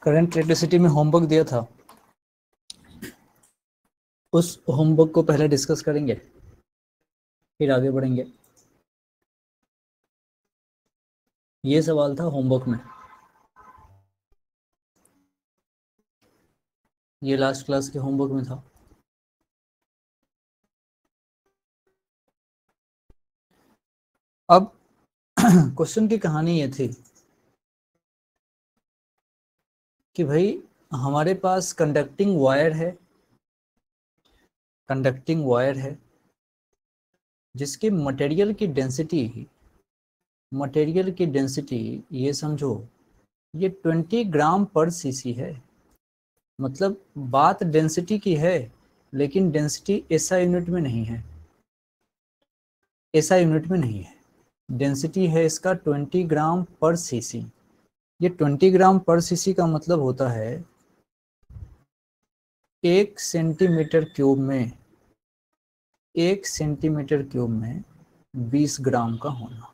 Current electricity में homework दिया था, उस होमवर्क को पहले डिस्कस करेंगे फिर आगे बढ़ेंगे। ये सवाल था होमवर्क में, ये लास्ट क्लास के होमवर्क में था। अब क्वेश्चन की कहानी ये थी कि भाई हमारे पास कंडक्टिंग वायर है जिसकी मटेरियल की डेंसिटी ये समझो ये 20 ग्राम पर सीसी है। मतलब बात डेंसिटी की है, लेकिन डेंसिटी एसआई यूनिट में नहीं है, डेंसिटी है इसका 20 ग्राम पर सीसी। ये 20 ग्राम पर सीसी का मतलब होता है 1 सेंटीमीटर क्यूब में 20 ग्राम का होना।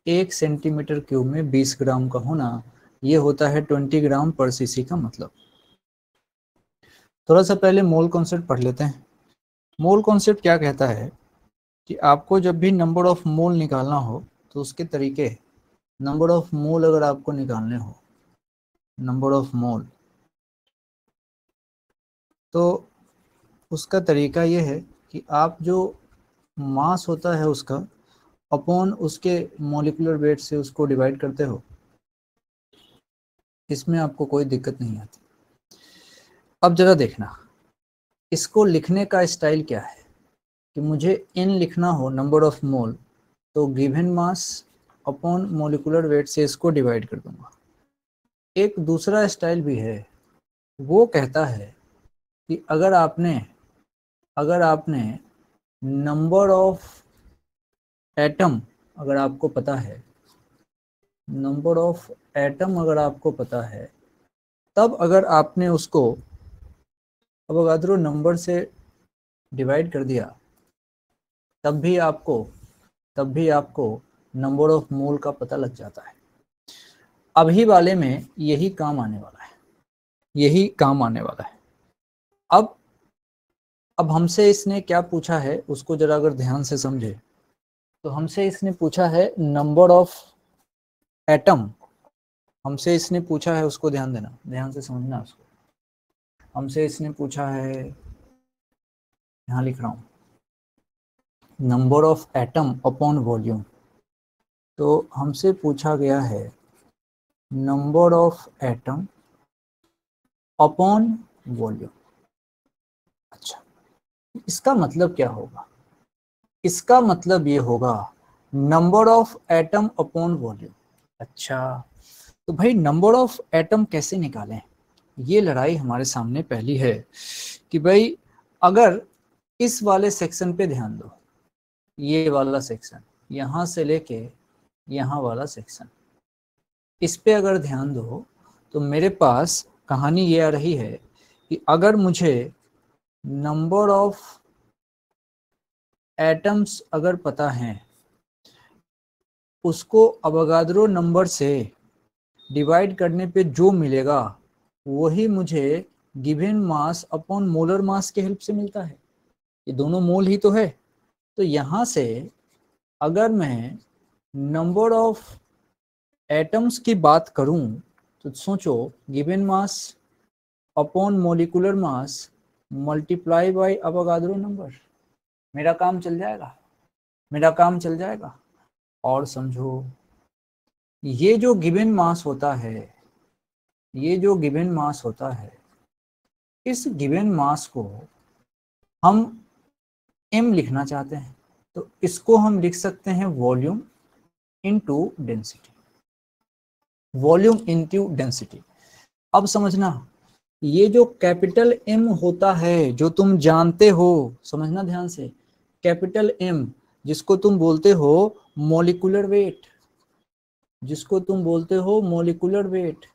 1 सेंटीमीटर क्यूब में 20 ग्राम का होना, ये होता है 20 ग्राम पर सीसी का मतलब। थोड़ा सा पहले मोल कॉन्सेप्ट पढ़ लेते हैं। मोल कॉन्सेप्ट क्या कहता है कि आपको जब भी नंबर ऑफ मोल निकालना हो तो उसके तरीके, नंबर ऑफ मोल अगर आपको निकालने हो, नंबर ऑफ मोल, तो उसका तरीका ये है कि आप जो मास होता है उसका अपॉन उसके मॉलिक्यूलर वेट से उसको डिवाइड करते हो, इसमें आपको कोई दिक्कत नहीं आती। अब जरा देखना, इसको लिखने का स्टाइल क्या है कि मुझे n लिखना हो नंबर ऑफ मोल, तो given mass upon molecular weight से इसको डिवाइड कर दूंगा। एक दूसरा स्टाइल भी है, वो कहता है कि अगर आपने नंबर ऑफ एटम अगर आपको पता है, नंबर ऑफ एटम अगर आपको पता है, तब अगर आपने उसको अवोगाद्रो नंबर से डिवाइड कर दिया, तब भी आपको नंबर ऑफ मोल का पता लग जाता है। अभी वाले में यही काम आने वाला है। अब हमसे इसने क्या पूछा है उसको जरा अगर ध्यान से समझे, तो हमसे इसने पूछा है नंबर ऑफ एटम, हमसे इसने पूछा है, उसको ध्यान देना, ध्यान से समझना उसको। हमसे इसने पूछा है, यहाँ लिख रहा हूँ, number of atom upon volume. तो हमसे पूछा गया है number of atom upon volume. अच्छा, इसका मतलब क्या होगा? इसका मतलब ये होगा number of atom upon volume. अच्छा, तो भाई नंबर ऑफ एटम कैसे निकालें? ये लड़ाई हमारे सामने पहली है कि भाई अगर इस वाले सेक्शन पे ध्यान दो, ये वाला सेक्शन यहाँ से लेके यहाँ वाला सेक्शन, इस पे अगर ध्यान दो तो मेरे पास कहानी ये आ रही है कि अगर मुझे नंबर ऑफ एटम्स अगर पता है, उसको अवोगाद्रो नंबर से डिवाइड करने पे जो मिलेगा वही मुझे given mass upon molar mass के हेल्प से मिलता है। ये दोनों मोल ही तो है। तो यहाँ से अगर मैं नंबर ऑफ एटम्स की बात करूं तो सोचो given mass upon molecular mass multiply by Avogadro number, मेरा काम चल जाएगा। और समझो, ये जो गिवन मास होता है, इस गिवन मास को हम m लिखना चाहते हैं, तो इसको हम लिख सकते हैं वॉल्यूम इनटू डेंसिटी। अब समझना, ये जो कैपिटल M होता है जो तुम जानते हो, समझना ध्यान से, कैपिटल M जिसको तुम बोलते हो मॉलिक्यूलर वेट,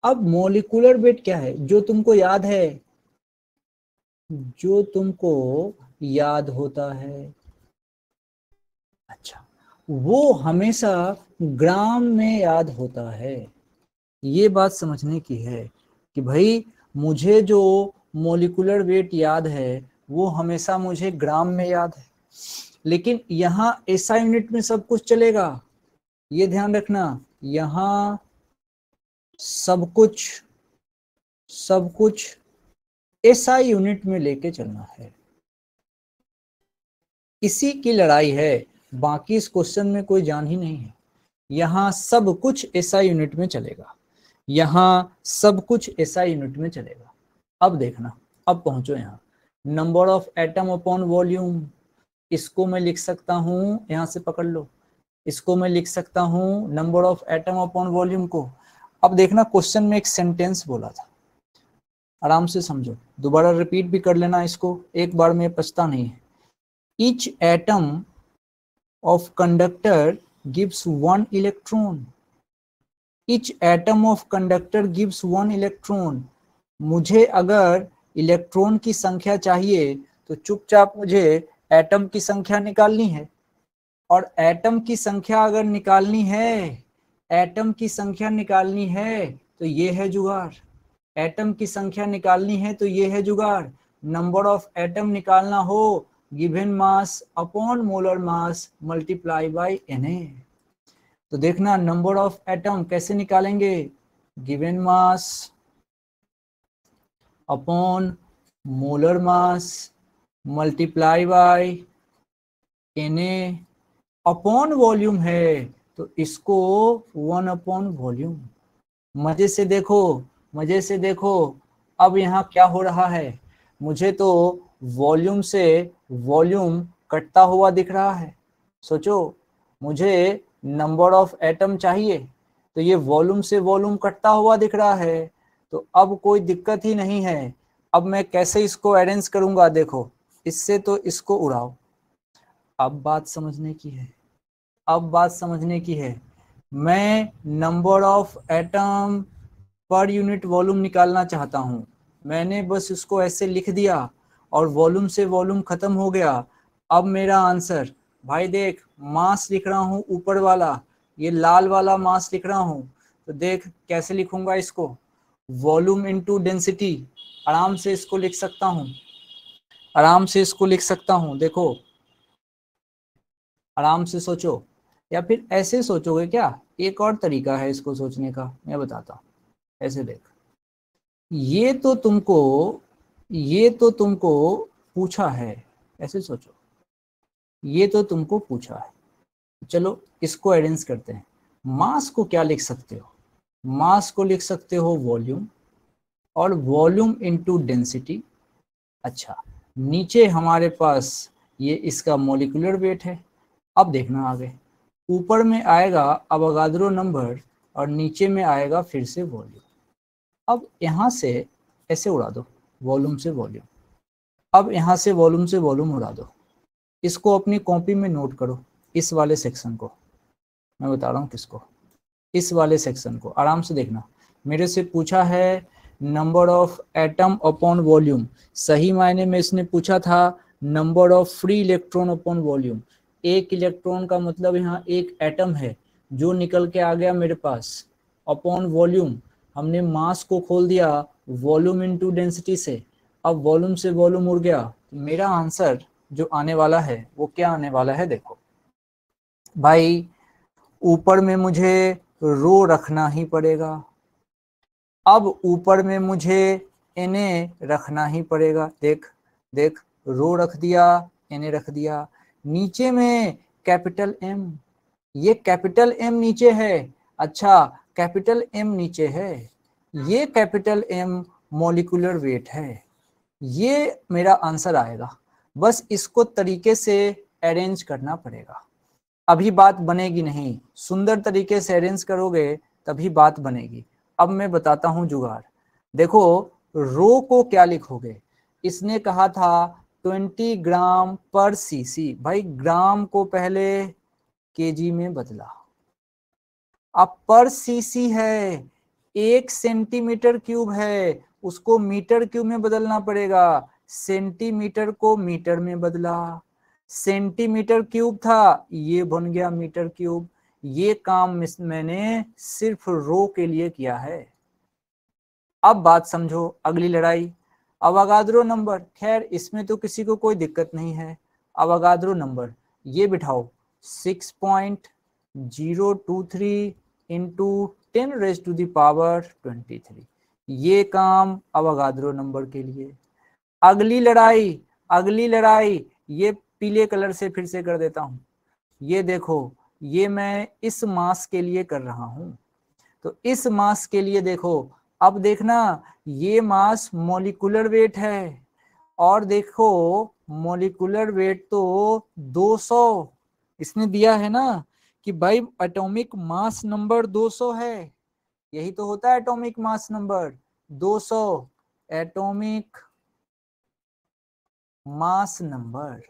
अब मॉलिक्यूलर वेट क्या है जो तुमको याद होता है। अच्छा, वो हमेशा ग्राम में याद होता है। ये बात समझने की है कि भाई मुझे जो मोलिकुलर वेट याद है वो हमेशा मुझे ग्राम में याद है, लेकिन यहाँ एसआई यूनिट में सब कुछ चलेगा। ये ध्यान रखना, यहाँ सब कुछ एसआई यूनिट में लेके चलना है। इसी की लड़ाई है, बाकी इस क्वेश्चन में कोई जान ही नहीं है। यहाँ सब कुछ एसआई यूनिट में चलेगा, यहाँ सब कुछ एसआई यूनिट में चलेगा। अब देखना, अब पहुंचो यहाँ number of atom upon volume. इसको मैं लिख सकता हूं, यहां से पकड़ लो, इसको मैं लिख सकता हूं number of atom upon volume को। अब देखना क्वेश्चन में एक सेंटेंस बोला था, आराम से समझो, दोबारा रिपीट भी कर लेना इसको, एक बार में पछता नहीं है। Each atom of conductor gives 1 electron. Each atom of conductor gives 1 electron. मुझे अगर इलेक्ट्रॉन की संख्या चाहिए तो चुपचाप मुझे एटम की संख्या निकालनी है, और एटम की संख्या अगर निकालनी है, एटम की संख्या निकालनी है तो ये है जुगाड़। एटम की संख्या निकालनी है तो ये है जुगाड़। नंबर ऑफ एटम निकालना हो, given mass upon molar mass multiply by Na। तो देखना नंबर ऑफ एटम कैसे निकालेंगे, given mass upon molar mass multiply by Na upon volume है तो इसको 1 अपॉन वॉल्यूम। मजे से देखो, मजे से देखो, अब यहाँ क्या हो रहा है, मुझे तो वॉल्यूम से वॉल्यूम कटता हुआ दिख रहा है। सोचो, मुझे नंबर ऑफ एटम चाहिए तो ये वॉल्यूम से वॉल्यूम कटता हुआ दिख रहा है, तो अब कोई दिक्कत ही नहीं है। अब मैं कैसे इसको अरेंज करूंगा, देखो, इससे तो इसको उड़ाओ। अब बात समझने की है, अब बात समझने की है। मैं नंबर ऑफ एटम पर यूनिट वॉल्यूम निकालना चाहता हूं, मैंने बस इसको ऐसे लिख दिया और वॉल्यूम से वॉल्यूम खत्म हो गया। अब मेरा आंसर, भाई देख, मास लिख रहा हूं ऊपर वाला, ये लाल वाला मास लिख रहा हूं, तो देख कैसे लिखूंगा इसको, वॉल्यूम इनटू डेंसिटी। आराम से इसको लिख सकता हूं, आराम से इसको लिख सकता हूं, देखो आराम से सोचो। या फिर ऐसे सोचोगे क्या, एक और तरीका है इसको सोचने का, मैं बताता हूँ। ऐसे देख, ये तो तुमको ये तो तुमको पूछा है, ऐसे सोचो, ये तो तुमको पूछा है, चलो इसको अरेंज करते हैं। मास को क्या लिख सकते हो, मास को लिख सकते हो वॉल्यूम, और वॉल्यूम इनटू डेंसिटी। अच्छा, नीचे हमारे पास ये इसका मॉलिक्यूलर वेट है। अब देखना आगे, ऊपर में आएगा अवोगाद्रो नंबर और नीचे में आएगा फिर से वॉल्यूम। अब यहाँ से ऐसे उड़ा दो, वॉल्यूम से वॉल्यूम। अब यहाँ से वॉल्यूम से वॉल्यूम उड़ा दो। इसको अपनी कॉपी में नोट करो, इस वाले सेक्शन को, मैं बता रहा हूँ किसको, इस वाले सेक्शन को आराम से देखना। मेरे से पूछा है number of atom upon volume, सही मायने में इसने पूछा था number of free electron upon volume. एक इलेक्ट्रॉन का मतलब यहाँ एक एटम है जो निकल के आ गया मेरे पास, अपॉन वॉल्यूम, हमने मास को खोल दिया वॉल्यूम इनटू डेंसिटी से, अब वॉल्यूम से वॉल्यूम उड़ गया। मेरा आंसर जो आने वाला है वो क्या आने वाला है, देखो भाई, ऊपर में मुझे रो रखना ही पड़ेगा। अब ऊपर में मुझे Na रखना ही पड़ेगा, देख देख, रो रख दिया, Na रख दिया, नीचे में कैपिटल M, ये कैपिटल M नीचे है। अच्छा, कैपिटल M नीचे है, ये कैपिटल M मॉलिक्यूलर वेट है, ये मेरा आंसर आएगा। बस इसको तरीके से अरेंज करना पड़ेगा, अभी बात बनेगी नहीं, सुंदर तरीके से अरेंज करोगे तभी बात बनेगी। अब मैं बताता हूं जुगाड़, देखो रो को क्या लिखोगे, इसने कहा था 20 ग्राम पर सीसी, भाई ग्राम को पहले केजी में बदला, अब पर सीसी है, 1 सेंटीमीटर क्यूब है, उसको मीटर क्यूब में बदलना पड़ेगा, सेंटीमीटर को मीटर में बदला, सेंटीमीटर क्यूब था, ये बन गया मीटर क्यूब। ये काम मैंने सिर्फ रो के लिए किया है। अब बात समझो, अगली लड़ाई अवोगाद्रो नंबर। खैर इसमें तो किसी को कोई दिक्कत नहीं है। अवोगाद्रो नंबर ये बिठाओ 6.023 इंटू 10⁻⁻23। ये काम अवोगाद्रो नंबर के लिए। अगली लड़ाई ये पीले कलर से फिर से कर देता हूं। ये देखो, ये मैं इस मास के लिए कर रहा हूं। तो इस मास के लिए देखो, अब देखना ये मास मॉलिक्यूलर वेट है, और देखो मॉलिक्यूलर वेट तो 200 इसने दिया है ना, कि भाई एटॉमिक मास नंबर 200 है। यही तो होता है atomic mass number 200, atomic mass number,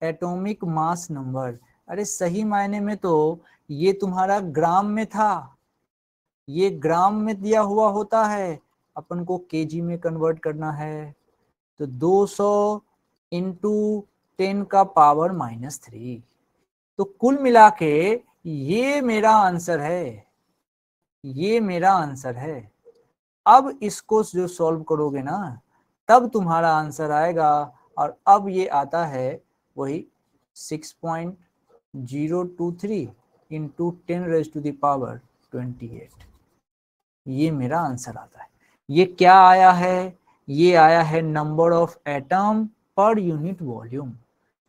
atomic mass number. अरे सही मायने में तो ये तुम्हारा ग्राम में था, ये ग्राम में दिया हुआ होता है, अपन को केजी में कन्वर्ट करना है। तो 200 इंटू 10⁻⁻3। तो कुल मिला के ये मेरा आंसर है, ये मेरा आंसर है। अब इसको जो सॉल्व करोगे ना, तब तुम्हारा आंसर आएगा। और अब ये आता है वही 6.023 इंटू 10⁻28। ये मेरा आंसर आता है। ये क्या आया है? ये आया है नंबर ऑफ एटम पर unit volume,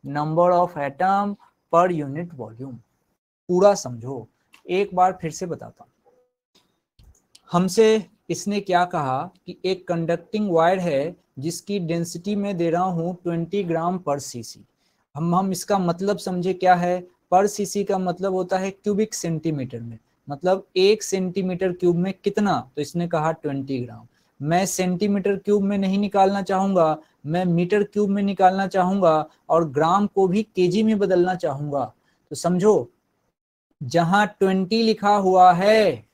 number of atom पर यूनिट वॉल्यूम। पूरा समझो, एक बार फिर से बताता हूं। हमसे इसने क्या कहा कि एक कंडक्टिंग वायर है जिसकी डेंसिटी में दे रहा हूं 20 ग्राम पर सीसी। हम इसका मतलब समझे क्या है। पर सीसी का मतलब होता है क्यूबिक सेंटीमीटर में, मतलब 1 सेंटीमीटर क्यूब में कितना, तो इसने कहा 20 ग्राम। मैं सेंटीमीटर क्यूब में नहीं निकालना चाहूंगा, मैं मीटर क्यूब में निकालना चाहूंगा, और ग्राम को भी केजी में बदलना चाहूंगा। तो समझो, जहां 20 लिखा हुआ है,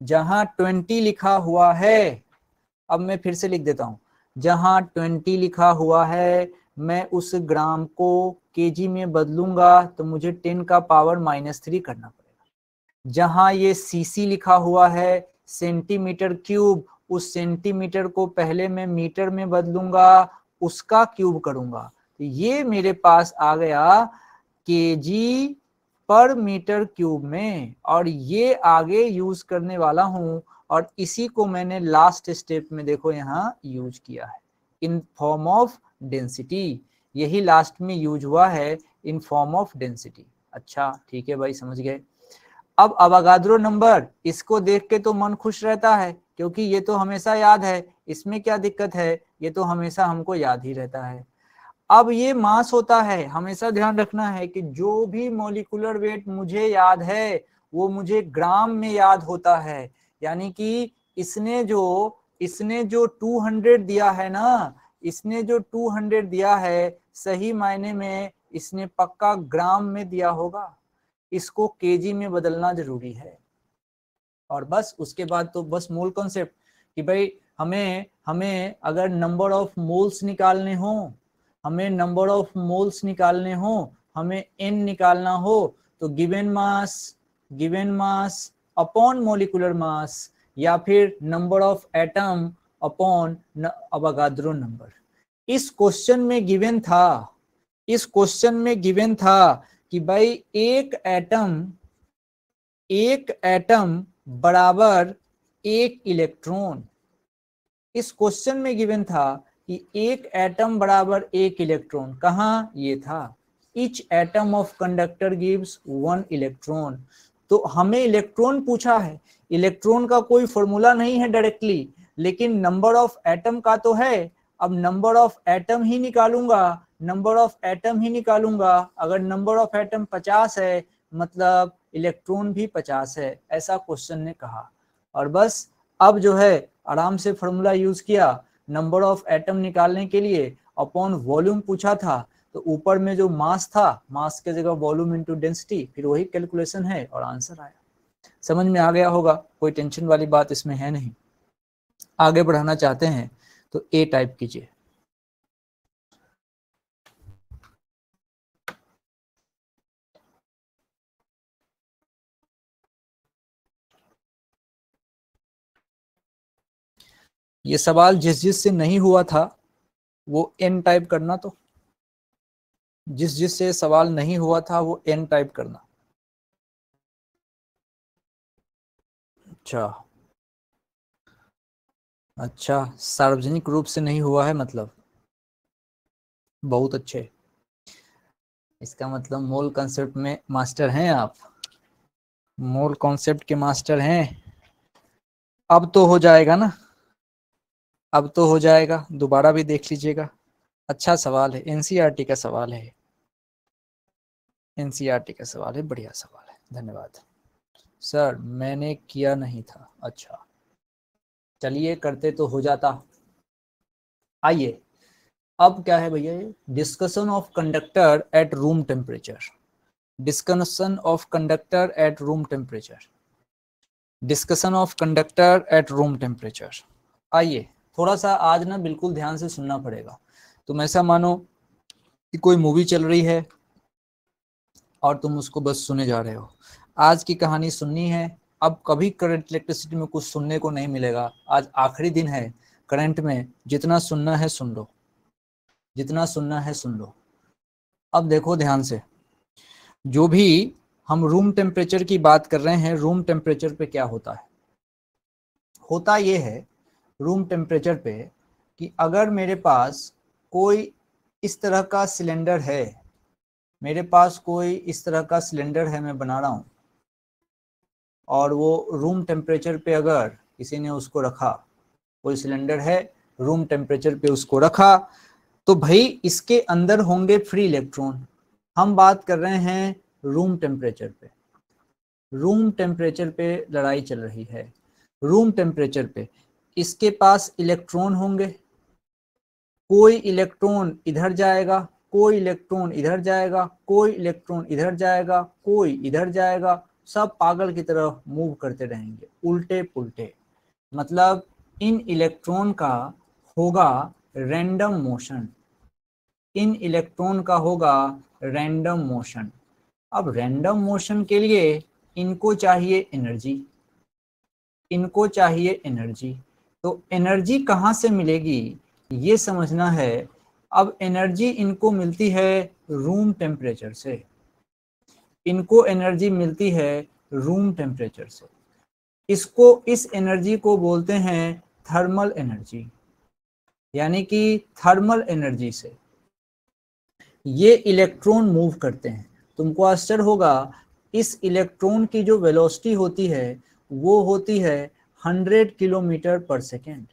जहां 20 लिखा हुआ है, अब मैं फिर से लिख देता हूं, जहां 20 लिखा हुआ है, मैं उस ग्राम को केजी में बदलूंगा तो मुझे 10⁻⁻³ करना पड़ेगा। जहां ये सीसी लिखा हुआ है, सेंटीमीटर क्यूब, उस सेंटीमीटर को पहले मैं मीटर में बदलूंगा, उसका क्यूब करूंगा। तो ये मेरे पास आ गया केजी पर मीटर क्यूब में, और ये आगे यूज करने वाला हूं। और इसी को मैंने लास्ट स्टेप में देखो यहाँ यूज किया है इन फॉर्म ऑफ डेंसिटी। यही लास्ट में यूज हुआ है इन फॉर्म ऑफ डेंसिटी। अच्छा ठीक है भाई, समझ गए। अब अवोगाद्रो नंबर, इसको देख के तो मन खुश रहता है, क्योंकि ये तो हमेशा याद है। इसमें क्या दिक्कत है, ये तो हमेशा हमको याद ही रहता है। अब ये मास होता है, हमेशा ध्यान रखना है कि जो भी मॉलिक्यूलर वेट मुझे याद है वो मुझे ग्राम में याद होता है। यानी कि इसने जो 200 दिया है ना, इसने जो 200 दिया है, सही मायने में इसने पक्का ग्राम में दिया होगा। इसको केजी में बदलना जरूरी है। और बस उसके बाद तो बस मोल कॉन्सेप्ट कि भाई हमें अगर नंबर ऑफ मोल्स निकालने हो, हमें नंबर ऑफ मोल्स निकालने हो, हमें n निकालना हो, तो given mass upon molecular mass, या फिर number of atom upon Avogadro number. इस क्वेश्चन में गिवन था कि भाई एक एटम बराबर एक इलेक्ट्रॉन। इस क्वेश्चन में गिवन था कि एक एटम बराबर एक इलेक्ट्रॉन। कहाँ ये था, each atom of conductor gives 1 electron. तो हमें इलेक्ट्रॉन पूछा है, इलेक्ट्रॉन का कोई फॉर्मूला नहीं है डायरेक्टली, लेकिन नंबर ऑफ एटम का तो है। अब नंबर ऑफ एटम ही निकालूंगा, अगर नंबर ऑफ एटम 50 है मतलब इलेक्ट्रॉन भी 50 है, ऐसा क्वेश्चन ने कहा। और बस अब जो है आराम से फॉर्मूला यूज किया नंबर ऑफ एटम निकालने के लिए, अपॉन वॉल्यूम पूछा था, तो ऊपर में जो मास था, मास के जगह वॉल्यूम इनटू डेंसिटी, फिर वही कैलकुलेशन है और आंसर आया। समझ में आ गया होगा, कोई टेंशन वाली बात इसमें है नहीं। आगे बढ़ाना चाहते हैं तो ए टाइप कीजिए। ये सवाल जिस जिस से नहीं हुआ था वो एन टाइप करना, तो जिस जिस से सवाल नहीं हुआ था वो एन टाइप करना। अच्छा अच्छा, सार्वजनिक रूप से नहीं हुआ है मतलब, बहुत अच्छे। इसका मतलब मोल कॉन्सेप्ट में मास्टर हैं आप, मोल कॉन्सेप्ट के मास्टर हैं। अब तो हो जाएगा ना, अब तो हो जाएगा, दोबारा भी देख लीजिएगा। अच्छा सवाल है, एनसीईआरटी का सवाल है, एनसीईआरटी का सवाल है, बढ़िया सवाल है, धन्यवाद। सर मैंने किया नहीं था, अच्छा चलिए करते तो हो जाता। आइए अब क्या है भैया, ये discussion of conductor at room temperature, discussion of conductor at room temperature, discussion of conductor at room temperature. आइए थोड़ा सा आज ना बिल्कुल ध्यान से सुनना पड़ेगा। तुम ऐसा मानो कि कोई मूवी चल रही है और तुम उसको बस सुने जा रहे हो। आज की कहानी सुननी है, अब कभी करंट इलेक्ट्रिसिटी में कुछ सुनने को नहीं मिलेगा। आज आखिरी दिन है करंट में, जितना सुनना है सुन लो, जितना सुनना है सुन लो। अब देखो ध्यान से, जो भी हम रूम टेम्परेचर की बात कर रहे हैं, रूम टेम्परेचर पे क्या होता है, होता ये है रूम टेम्परेचर पे कि अगर मेरे पास कोई इस तरह का सिलेंडर है, मेरे पास कोई इस तरह का सिलेंडर है, मैं बना रहा हूँ, और वो रूम टेम्परेचर पे अगर किसी ने उसको रखा, कोई सिलेंडर है रूम टेम्परेचर पे उसको रखा, तो भाई इसके अंदर होंगे फ्री इलेक्ट्रॉन। हम बात कर रहे हैं रूम टेम्परेचर पे, रूम टेम्परेचर पे लड़ाई चल रही है। रूम टेम्परेचर पे इसके पास इलेक्ट्रॉन होंगे, कोई इलेक्ट्रॉन इधर जाएगा, कोई इलेक्ट्रॉन इधर जाएगा, कोई इलेक्ट्रॉन इधर जाएगा, कोई इधर जाएगा, सब पागल की तरह मूव करते रहेंगे उल्टे पुल्टे। मतलब इन इलेक्ट्रॉन का होगा रैंडम मोशन, इन इलेक्ट्रॉन का होगा रैंडम मोशन। अब रैंडम मोशन के लिए इनको चाहिए एनर्जी, इनको चाहिए एनर्जी। तो एनर्जी कहाँ से मिलेगी ये समझना है। अब एनर्जी इनको मिलती है रूम टेम्परेचर से, इनको एनर्जी मिलती है रूम टेम्परेचर से। इसको, इस एनर्जी को बोलते हैं थर्मल एनर्जी, यानी कि थर्मल एनर्जी से ये इलेक्ट्रॉन मूव करते हैं। तुमको आश्चर्य होगा, इस इलेक्ट्रॉन की जो वेलोसिटी होती है वो होती है 100 किलोमीटर पर सेकेंड।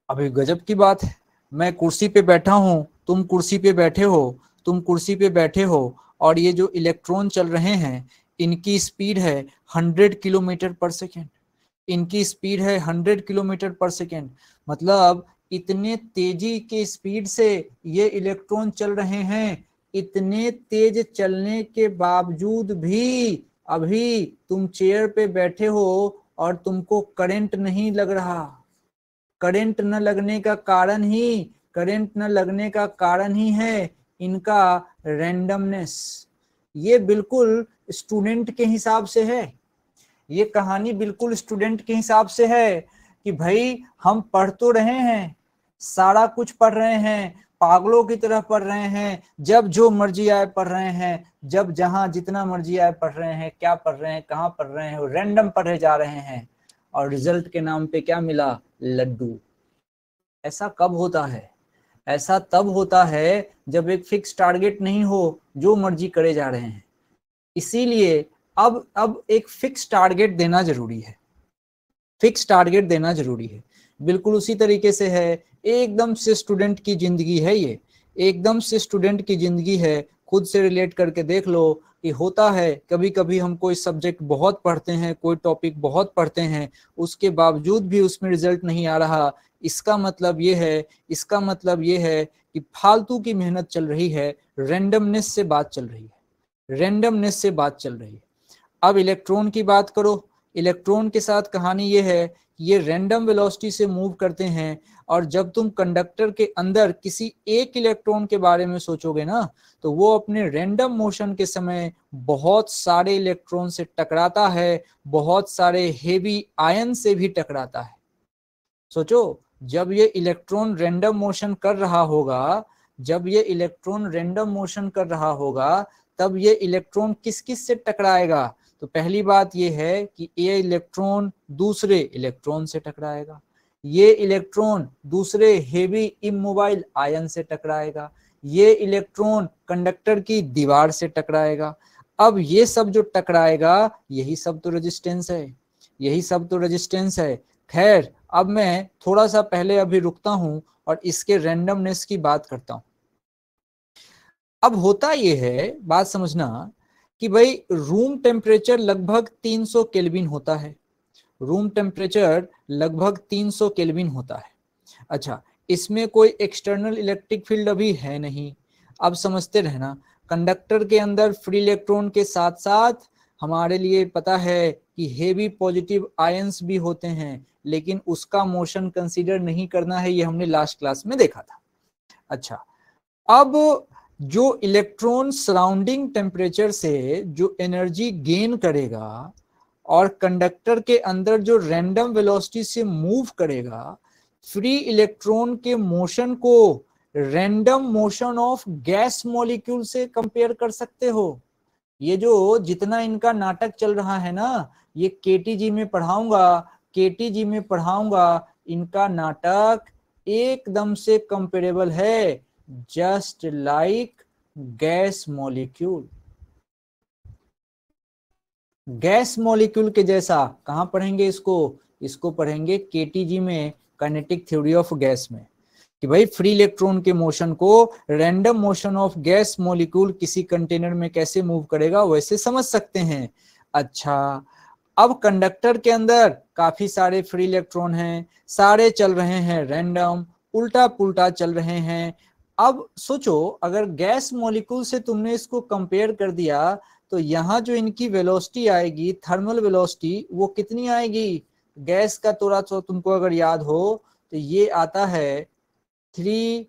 अभी गजब की बात है, मैं कुर्सी पे बैठा हूँ, तुम कुर्सी पे बैठे हो, तुम कुर्सी पे बैठे हो, और ये जो इलेक्ट्रॉन चल रहे हैं इनकी स्पीड है 100 किलोमीटर पर सेकेंड, इनकी स्पीड है 100 किलोमीटर पर सेकेंड। मतलब इतने तेजी के स्पीड से ये इलेक्ट्रॉन चल रहे हैं, इतने तेज चलने के बावजूद भी अभी तुम चेयर पे बैठे हो और तुमको करंट नहीं लग रहा। करंट न लगने का कारण ही, करंट न लगने का कारण ही है इनका रैंडमनेस। ये बिल्कुल स्टूडेंट के हिसाब से है, ये कहानी बिल्कुल स्टूडेंट के हिसाब से है कि भाई हम पढ़ तो रहे हैं, सारा कुछ पढ़ रहे हैं, पागलों की तरह पढ़ रहे हैं, जब जो मर्जी आए पढ़ रहे हैं, जब जहां जितना मर्जी आए पढ़ रहे हैं, क्या पढ़ रहे हैं, कहाँ पढ़ रहे हैं, रैंडम पढ़े जा रहे हैं, और रिजल्ट के नाम पे क्या मिला, लड्डू। ऐसा कब होता है, ऐसा तब होता है जब एक फिक्स टारगेट नहीं हो, जो मर्जी करे जा रहे हैं। इसीलिए अब एक फिक्स टारगेट देना जरूरी है, फिक्स टारगेट देना जरूरी है। बिल्कुल उसी तरीके से है, एकदम से स्टूडेंट की जिंदगी है ये, एकदम से स्टूडेंट की जिंदगी है। खुद से रिलेट करके देख लो कि होता है कभी कभी हम कोई सब्जेक्ट बहुत पढ़ते हैं, कोई टॉपिक बहुत पढ़ते हैं, उसके बावजूद भी उसमें रिजल्ट नहीं आ रहा। इसका मतलब ये है, इसका मतलब ये है कि फालतू की मेहनत चल रही है, रेंडमनेस से बात चल रही है, रेंडमनेस से बात चल रही है। अब इलेक्ट्रॉन की बात करो, इलेक्ट्रॉन के साथ कहानी ये है कि ये रैंडम वेलोसिटी से मूव करते हैं, और जब तुम कंडक्टर के अंदर किसी एक इलेक्ट्रॉन के बारे में सोचोगे ना, तो वो अपने रैंडम मोशन के समय बहुत सारे इलेक्ट्रॉन से टकराता है, बहुत सारे हेवी आयन से भी टकराता है। सोचो, जब ये इलेक्ट्रॉन रैंडम मोशन कर रहा होगा, जब ये इलेक्ट्रॉन रैंडम मोशन कर रहा होगा, तब ये इलेक्ट्रॉन किस किस से टकराएगा? तो पहली बात ये है कि ये इलेक्ट्रॉन दूसरे इलेक्ट्रॉन से टकराएगा, ये इलेक्ट्रॉन दूसरे हेवी इमोबाइल आयन से टकराएगा, ये इलेक्ट्रॉन कंडक्टर की दीवार से टकराएगा। अब ये सब जो टकराएगा, यही सब तो रेजिस्टेंस है, यही सब तो रेजिस्टेंस है। खैर, अब मैं थोड़ा सा पहले अभी रुकता हूं और इसके रैंडमनेस की बात करता हूं। अब होता यह है, बात समझना, कि भाई रूम टेम्परेचर लगभग 300 केल्विन होता है, रूम टेम्परेचर लगभग 300 केल्विन होता है। अच्छा, इसमें कोई एक्सटर्नल इलेक्ट्रिक फील्ड अभी है नहीं। अब समझते रहना, कंडक्टर के अंदर फ्री इलेक्ट्रॉन के साथ साथ हमारे लिए पता है कि हेवी पॉजिटिव आयंस भी होते हैं, लेकिन उसका मोशन कंसीडर नहीं करना है, ये हमने लास्ट क्लास में देखा था। अच्छा, अब जो इलेक्ट्रॉन सराउंडिंग टेम्परेचर से जो एनर्जी गेन करेगा और कंडक्टर के अंदर जो रैंडम वेलोसिटी से मूव करेगा, फ्री इलेक्ट्रॉन के मोशन को random motion of gas molecule से कंपेयर कर सकते हो। ये जो जितना इनका नाटक चल रहा है ना, ये केटीजी में पढ़ाऊंगा, केटीजी में पढ़ाऊंगा, इनका नाटक एकदम से कंपेरेबल है, just like gas molecule. Gas molecule के जैसा कहां पढ़ेंगे इसको? इसको पढ़ेंगे केटीजी में, काइनेटिक थ्योरी ऑफ गैस में, कि भाई फ्री इलेक्ट्रॉन के मोशन को random motion of gas molecule किसी कंटेनर में कैसे मूव करेगा, वैसे समझ सकते हैं। अच्छा, अब कंडक्टर के अंदर काफी सारे फ्री इलेक्ट्रॉन हैं, सारे चल रहे हैं रैंडम, उल्टा पुल्टा चल रहे हैं। अब सोचो, अगर गैस मॉलिक्यूल से तुमने इसको कंपेयर कर दिया, तो यहाँ जो इनकी वेलोसिटी आएगी, थर्मल वेलोसिटी, वो कितनी आएगी? गैस का थोड़ा सा तुमको अगर याद हो तो ये आता है 3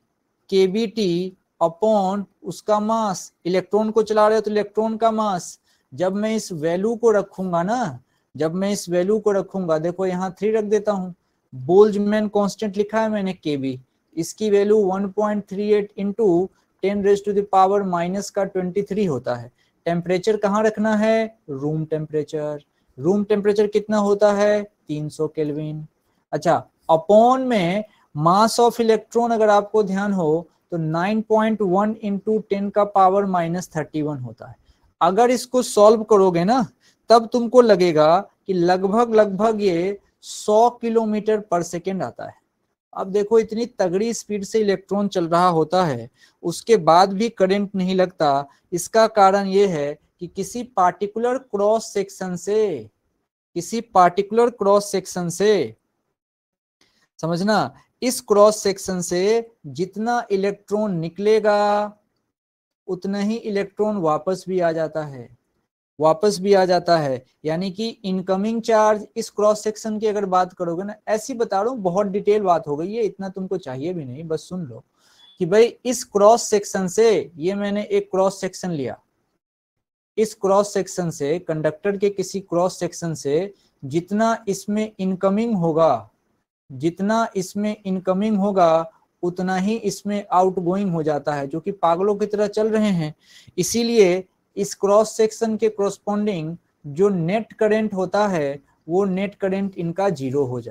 kBT अपॉन उसका मास। इलेक्ट्रॉन को चला रहे हो तो इलेक्ट्रॉन का मास। जब मैं इस वैल्यू को रखूंगा ना, जब मैं इस वैल्यू को रखूंगा, देखो यहाँ 3 रख देता हूँ, बोल्ट्जमैन कांस्टेंट लिखा है मैंने kb, इसकी वैल्यू 1.38 इंटू 10⁻⁻23 होता है। टेम्परेचर कहाँ रखना है? Room temperature. रूम टेम्परेचर कितना होता है? 300 केल्विन। अच्छा, अपॉन में मास ऑफ इलेक्ट्रॉन अगर आपको ध्यान हो तो 9.1 इंटू 10⁻31 होता है। अगर इसको सॉल्व करोगे ना, तब तुमको लगेगा कि लगभग ये 100 किलोमीटर पर सेकेंड आता है। अब देखो, इतनी तगड़ी स्पीड से इलेक्ट्रॉन चल रहा होता है, उसके बाद भी करंट नहीं लगता। इसका कारण यह है कि किसी पार्टिकुलर क्रॉस सेक्शन से समझना, इस क्रॉस सेक्शन से जितना इलेक्ट्रॉन निकलेगा उतना ही इलेक्ट्रॉन वापस भी आ जाता है। यानी कि इनकमिंग चार्ज इस क्रॉस सेक्शन की अगर बात करोगे ना, ऐसी बता रहा हूं, बहुत डिटेल बात हो गई है, इतना तुमको चाहिए भी नहीं, बस सुन लो कि भाई इस क्रॉस सेक्शन से, ये मैंने एक क्रॉस सेक्शन लिया, इस क्रॉस सेक्शन से, कंडक्टर के किसी क्रॉस सेक्शन से जितना इसमें इनकमिंग होगा उतना ही इसमें आउटगोइंग हो जाता है, जो कि पागलों की तरह चल रहे हैं। इसीलिए इस क्रॉस सेक्शन के कोरस्पॉन्डिंग जो नेट करंट होता है, वो नेट करंट इनका जीरो हो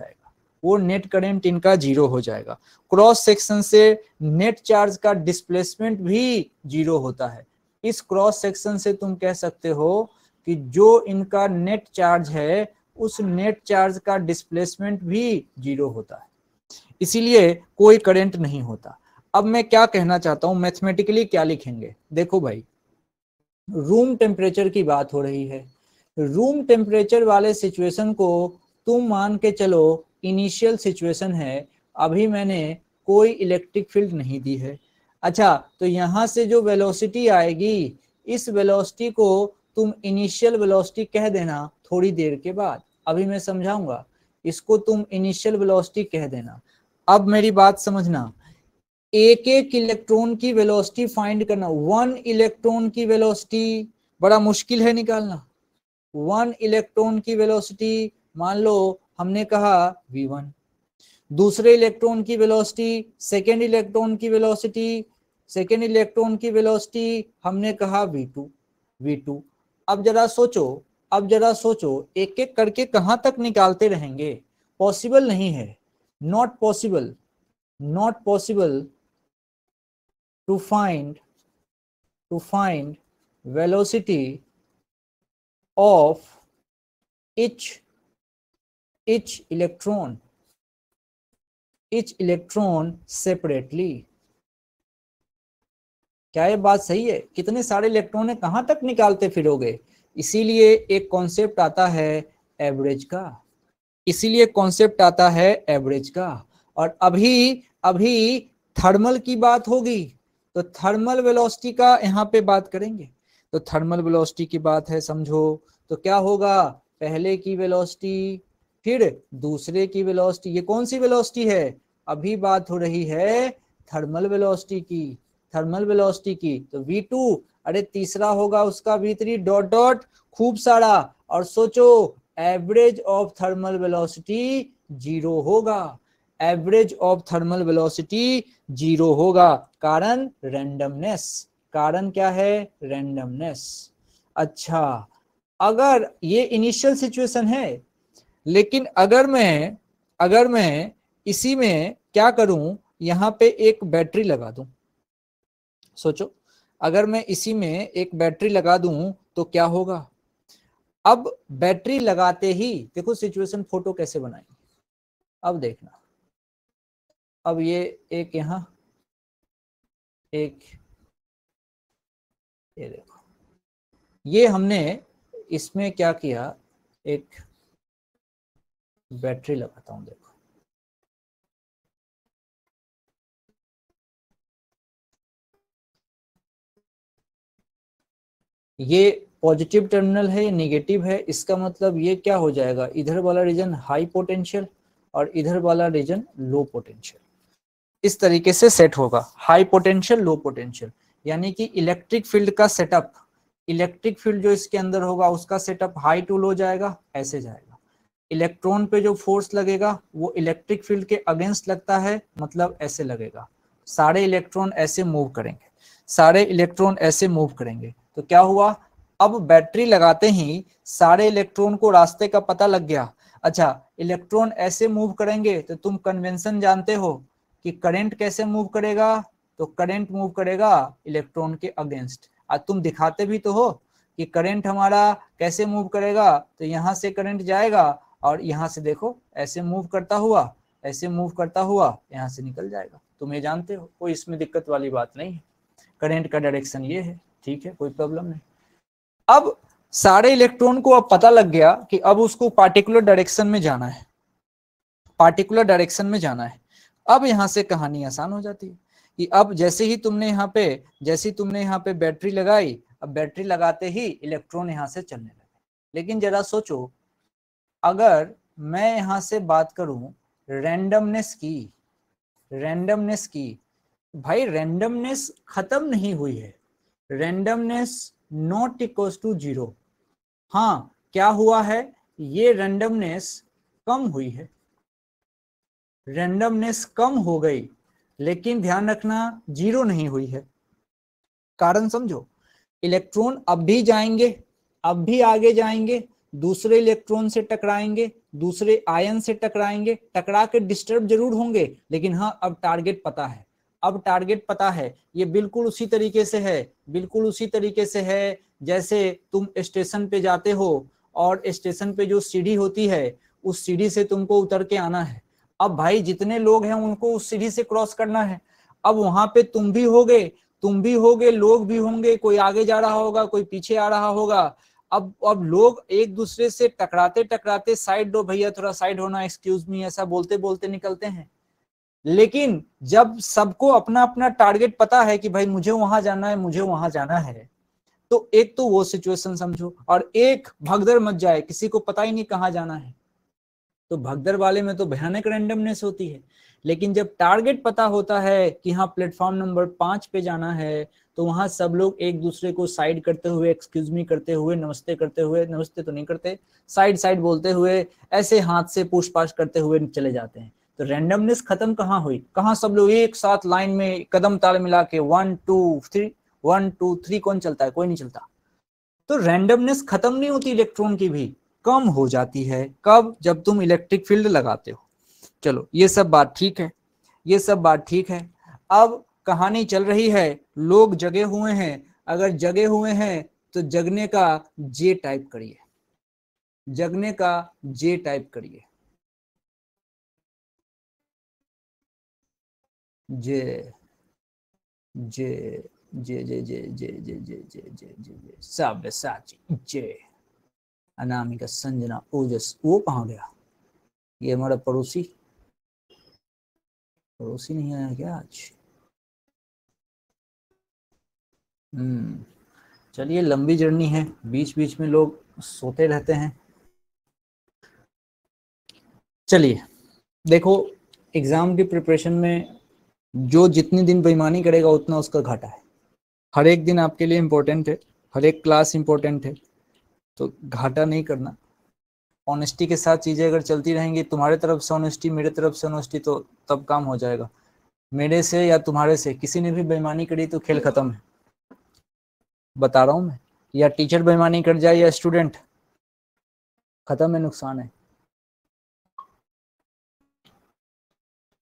जाएगा। क्रॉस सेक्शन से नेट चार्ज का डिस्प्लेसमेंट भी जीरो होता है। इस क्रॉस सेक्शन से तुम कह सकते हो कि जो इनका नेट चार्ज है, उस नेट चार्ज का डिस्प्लेसमेंट भी जीरो होता है, इसीलिए कोई करंट नहीं होता। अब मैं क्या कहना चाहता हूं, मैथमेटिकली क्या लिखेंगे? देखो भाई, रूम टेम्परेचर की बात हो रही है। रूम टेम्परेचर वाले सिचुएशन को तुम मान के चलो इनिशियल सिचुएशन है, अभी मैंने कोई इलेक्ट्रिक फील्ड नहीं दी है। अच्छा, तो यहां से जो वेलोसिटी आएगी, इस वेलोसिटी को तुम इनिशियल वेलोसिटी कह देना थोड़ी देर के बाद, अभी मैं समझाऊंगा, इसको तुम इनिशियल वेलोसिटी कह देना। अब मेरी बात समझना, एक एक इलेक्ट्रॉन की वेलोसिटी फाइंड करना। 1 इलेक्ट्रॉन की वेलोसिटी बड़ा मुश्किल है निकालना। 1 इलेक्ट्रॉन की वेलोसिटी मान लो हमने कहा v1, दूसरे इलेक्ट्रॉन की वेलोसिटी, सेकेंड इलेक्ट्रॉन की वेलोसिटी, सेकेंड इलेक्ट्रॉन की वेलोसिटी हमने कहा v2। अब जरा सोचो एक एक करके कहां तक निकालते रहेंगे, पॉसिबल नहीं है, not possible to find velocity of each electron separately। क्या ये बात सही है? कितने सारे इलेक्ट्रॉन है, कहां तक निकालते फिरोगे? इसीलिए एक कॉन्सेप्ट आता है एवरेज का, और अभी थर्मल की बात होगी तो थर्मल वेलोसिटी का यहाँ पे बात करेंगे। तो थर्मल वेलोसिटी की बात है, समझो तो क्या होगा, पहले की वेलोसिटी फिर दूसरे की वेलोसिटी। ये कौन सी वेलोसिटी है? अभी बात हो रही है थर्मल वेलोसिटी की। तो v2, अरे तीसरा होगा उसका v3 डॉट डॉट खूब सारा, और सोचो average of thermal velocity zero होगा, कारण क्या है? रैंडमनेस। अच्छा, अगर ये इनिशियल सिचुएशन है, लेकिन अगर मैं इसी में क्या करूं, यहां पे एक बैटरी लगा दूं, सोचो अगर मैं इसी में एक बैटरी लगा दूं तो क्या होगा? अब बैटरी लगाते ही देखो सिचुएशन फोटो कैसे बनाएंगे, अब देखना। अब ये एक यहां, एक ये देखो, ये हमने इसमें क्या किया, एक बैटरी लगाता हूं, देखो ये पॉजिटिव टर्मिनल है, ये नेगेटिव है, इसका मतलब ये क्या हो जाएगा, इधर वाला रीजन हाई पोटेंशियल और इधर वाला रीजन लो पोटेंशियल। इस तरीके से सेट होगा, हाई पोटेंशियल लो पोटेंशियल, यानी कि इलेक्ट्रिक फील्ड का सेटअप, इलेक्ट्रिक फील्ड जो इसके अंदर होगा उसका सेटअप हाई टू लो जाएगा, ऐसे जाएगा। इलेक्ट्रॉन पे जो फोर्स लगेगा वो इलेक्ट्रिक फील्ड के अगेंस्ट लगता है, मतलब ऐसे लगेगा। सारे इलेक्ट्रॉन ऐसे मूव करेंगे, तो क्या हुआ, अब बैटरी लगाते ही सारे इलेक्ट्रॉन को रास्ते का पता लग गया। अच्छा, इलेक्ट्रॉन ऐसे मूव करेंगे तो तुम कन्वेंशन जानते हो कि करंट कैसे मूव करेगा, तो करंट मूव करेगा इलेक्ट्रॉन के अगेंस्ट। आज तुम दिखाते भी तो हो कि करंट हमारा कैसे मूव करेगा, तो यहाँ से करंट जाएगा और यहाँ से देखो ऐसे मूव करता हुआ यहाँ से निकल जाएगा। तुम ये जानते हो, कोई इसमें दिक्कत वाली बात नहीं है। करंट का डायरेक्शन ये है, ठीक है, कोई प्रॉब्लम नहीं। अब सारे इलेक्ट्रॉन को अब पता लग गया कि अब उसको पार्टिकुलर डायरेक्शन में जाना है। अब यहाँ से कहानी आसान हो जाती है कि अब जैसे ही तुमने यहाँ पे बैटरी लगाई, अब बैटरी लगाते ही इलेक्ट्रॉन यहाँ से चलने लगे। लेकिन जरा सोचो, अगर मैं यहाँ से बात करूं रैंडमनेस की, भाई रैंडमनेस खत्म नहीं हुई है, रैंडमनेस नॉट इक्वल्स टू 0। हाँ, क्या हुआ है, ये रैंडमनेस कम हुई है, रैंडमनेस कम हो गई, लेकिन ध्यान रखना 0 नहीं हुई है। कारण समझो, इलेक्ट्रॉन अब भी आगे जाएंगे, दूसरे इलेक्ट्रॉन से टकराएंगे, दूसरे आयन से टकराएंगे, टकरा के डिस्टर्ब जरूर होंगे, लेकिन हाँ अब टारगेट पता है। ये बिल्कुल उसी तरीके से है जैसे तुम स्टेशन पे जाते हो और स्टेशन पे जो सीढ़ी होती है उस सीढ़ी से तुमको उतर के आना है। अब भाई जितने लोग हैं उनको उस सीढ़ी से क्रॉस करना है। अब वहां पे तुम भी होगे, लोग भी होंगे, कोई आगे जा रहा होगा, कोई पीछे आ रहा होगा। अब लोग एक दूसरे से टकराते साइड दो भैया, थोड़ा साइड होना, एक्सक्यूज मी, ऐसा बोलते बोलते निकलते हैं। लेकिन जब सबको अपना अपना टारगेट पता है कि भाई मुझे वहां जाना है, तो एक तो वो सिचुएशन समझो, और एक भगदड़ मच जाए, किसी को पता ही नहीं कहाँ जाना है, तो भगदड़ वाले में तो भयानक रैंडमनेस होती है। लेकिन जब टारगेट पता होता है कि हाँ प्लेटफॉर्म नंबर 5 पे जाना है, तो वहां सब लोग एक दूसरे को साइड करते हुए, एक्सक्यूज मी करते हुए, नमस्ते करते हुए, नमस्ते तो नहीं करते, साइड बोलते हुए, ऐसे हाथ से पूछ पाछ करते हुए चले जाते हैं। तो रैंडमनेस खत्म कहाँ हुई, कहाँ सब लोग एक साथ लाइन में कदम ताल मिला के 1 2 3 1 2 3 कौन चलता है, कोई नहीं चलता। तो रैंडमनेस खत्म नहीं होती, इलेक्ट्रॉन की भी कम हो जाती है। कब, जब तुम इलेक्ट्रिक फील्ड लगाते हो। चलो ये सब बात ठीक है, ये सब बात ठीक है। अब कहानी चल रही है, लोग जगे हुए हैं। अगर जगे हुए हैं तो जगने का जे टाइप करिए, जगने का जे टाइप करिए, जे जे जे जे जे जे जे जे जे जे जे जे साची जे अनामिका संजना ओजस। वो कहाँ गया, ये हमारा पड़ोसी, पड़ोसी नहीं आया क्या आज? चलिए, लंबी जर्नी है, बीच बीच में लोग सोते रहते हैं। चलिए देखो, एग्जाम की प्रिपरेशन में जो जितने दिन बेईमानी करेगा उतना उसका घाटा है। हर एक दिन आपके लिए इम्पोर्टेंट है, हर एक क्लास इम्पोर्टेंट है, तो घाटा नहीं करना। ऑनेस्टी के साथ चीज़ें अगर चलती रहेंगी, तुम्हारे तरफ से ऑनेस्टी, मेरे तरफ से ऑनेस्टी, तो तब काम हो जाएगा। मेरे से या तुम्हारे से किसी ने भी बेईमानी करी तो खेल खत्म है, बता रहा हूँ मैं। या टीचर बेईमानी कर जाए या स्टूडेंट, खत्म है, नुकसान है।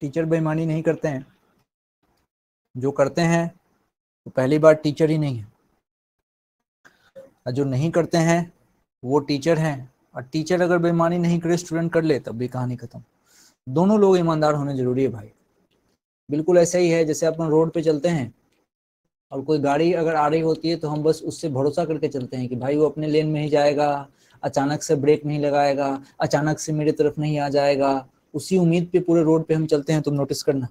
टीचर बेईमानी नहीं करते हैं, जो करते हैं वो पहली बार टीचर ही नहीं है, और जो नहीं करते हैं वो टीचर हैं। और टीचर अगर बेईमानी नहीं करे, स्टूडेंट कर ले, तब भी कहानी खत्म। दोनों लोग ईमानदार होने जरूरी है भाई। बिल्कुल ऐसा ही है जैसे अपन रोड पे चलते हैं और कोई गाड़ी अगर आ रही होती है तो हम बस उससे भरोसा करके चलते हैं कि भाई वो अपने लेन में ही जाएगा, अचानक से ब्रेक नहीं लगाएगा, अचानक से मेरे तरफ नहीं आ जाएगा। उसी उम्मीद पे पूरे रोड पे हम चलते हैं। तुम नोटिस करना,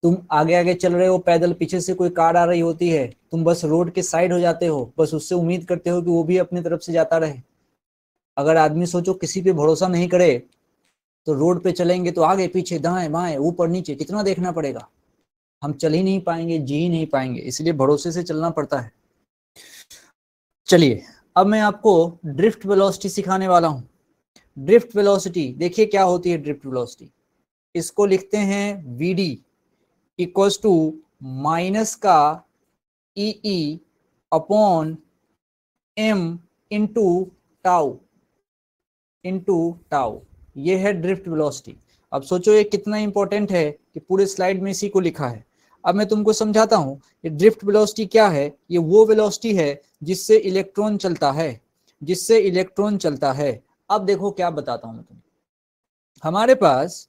तुम आगे आगे चल रहे हो पैदल, पीछे से कोई कार आ रही होती है, तुम बस रोड के साइड हो जाते हो, बस उससे उम्मीद करते हो कि वो भी अपनी तरफ से जाता रहे। अगर आदमी सोचो किसी पे भरोसा नहीं करे तो रोड पे चलेंगे तो आगे पीछे दाएं बाएं ऊपर नीचे कितना देखना पड़ेगा, हम चल ही नहीं पाएंगे, जी ही नहीं पाएंगे। इसलिए भरोसे से चलना पड़ता है। चलिए अब मैं आपको ड्रिफ्ट वेलोसिटी सिखाने वाला हूं। ड्रिफ्ट वेलोसिटी देखिए क्या होती है। ड्रिफ्ट वेलोसिटी, इसको लिखते हैं वीडी इक्वल्स टू माइनस का e upon m into tau, into tau. ये है ड्रिफ्ट वेलोसिटी। अब सोचो ये कितना इंपॉर्टेंट है कि पूरे स्लाइड में इसी को लिखा है। अब मैं तुमको समझाता हूं ये ड्रिफ्ट वेलोसिटी क्या है। ये वो वेलोसिटी है जिससे इलेक्ट्रॉन चलता है, जिससे इलेक्ट्रॉन चलता है। अब देखो क्या बताता हूं मैं तुम्हें। हमारे पास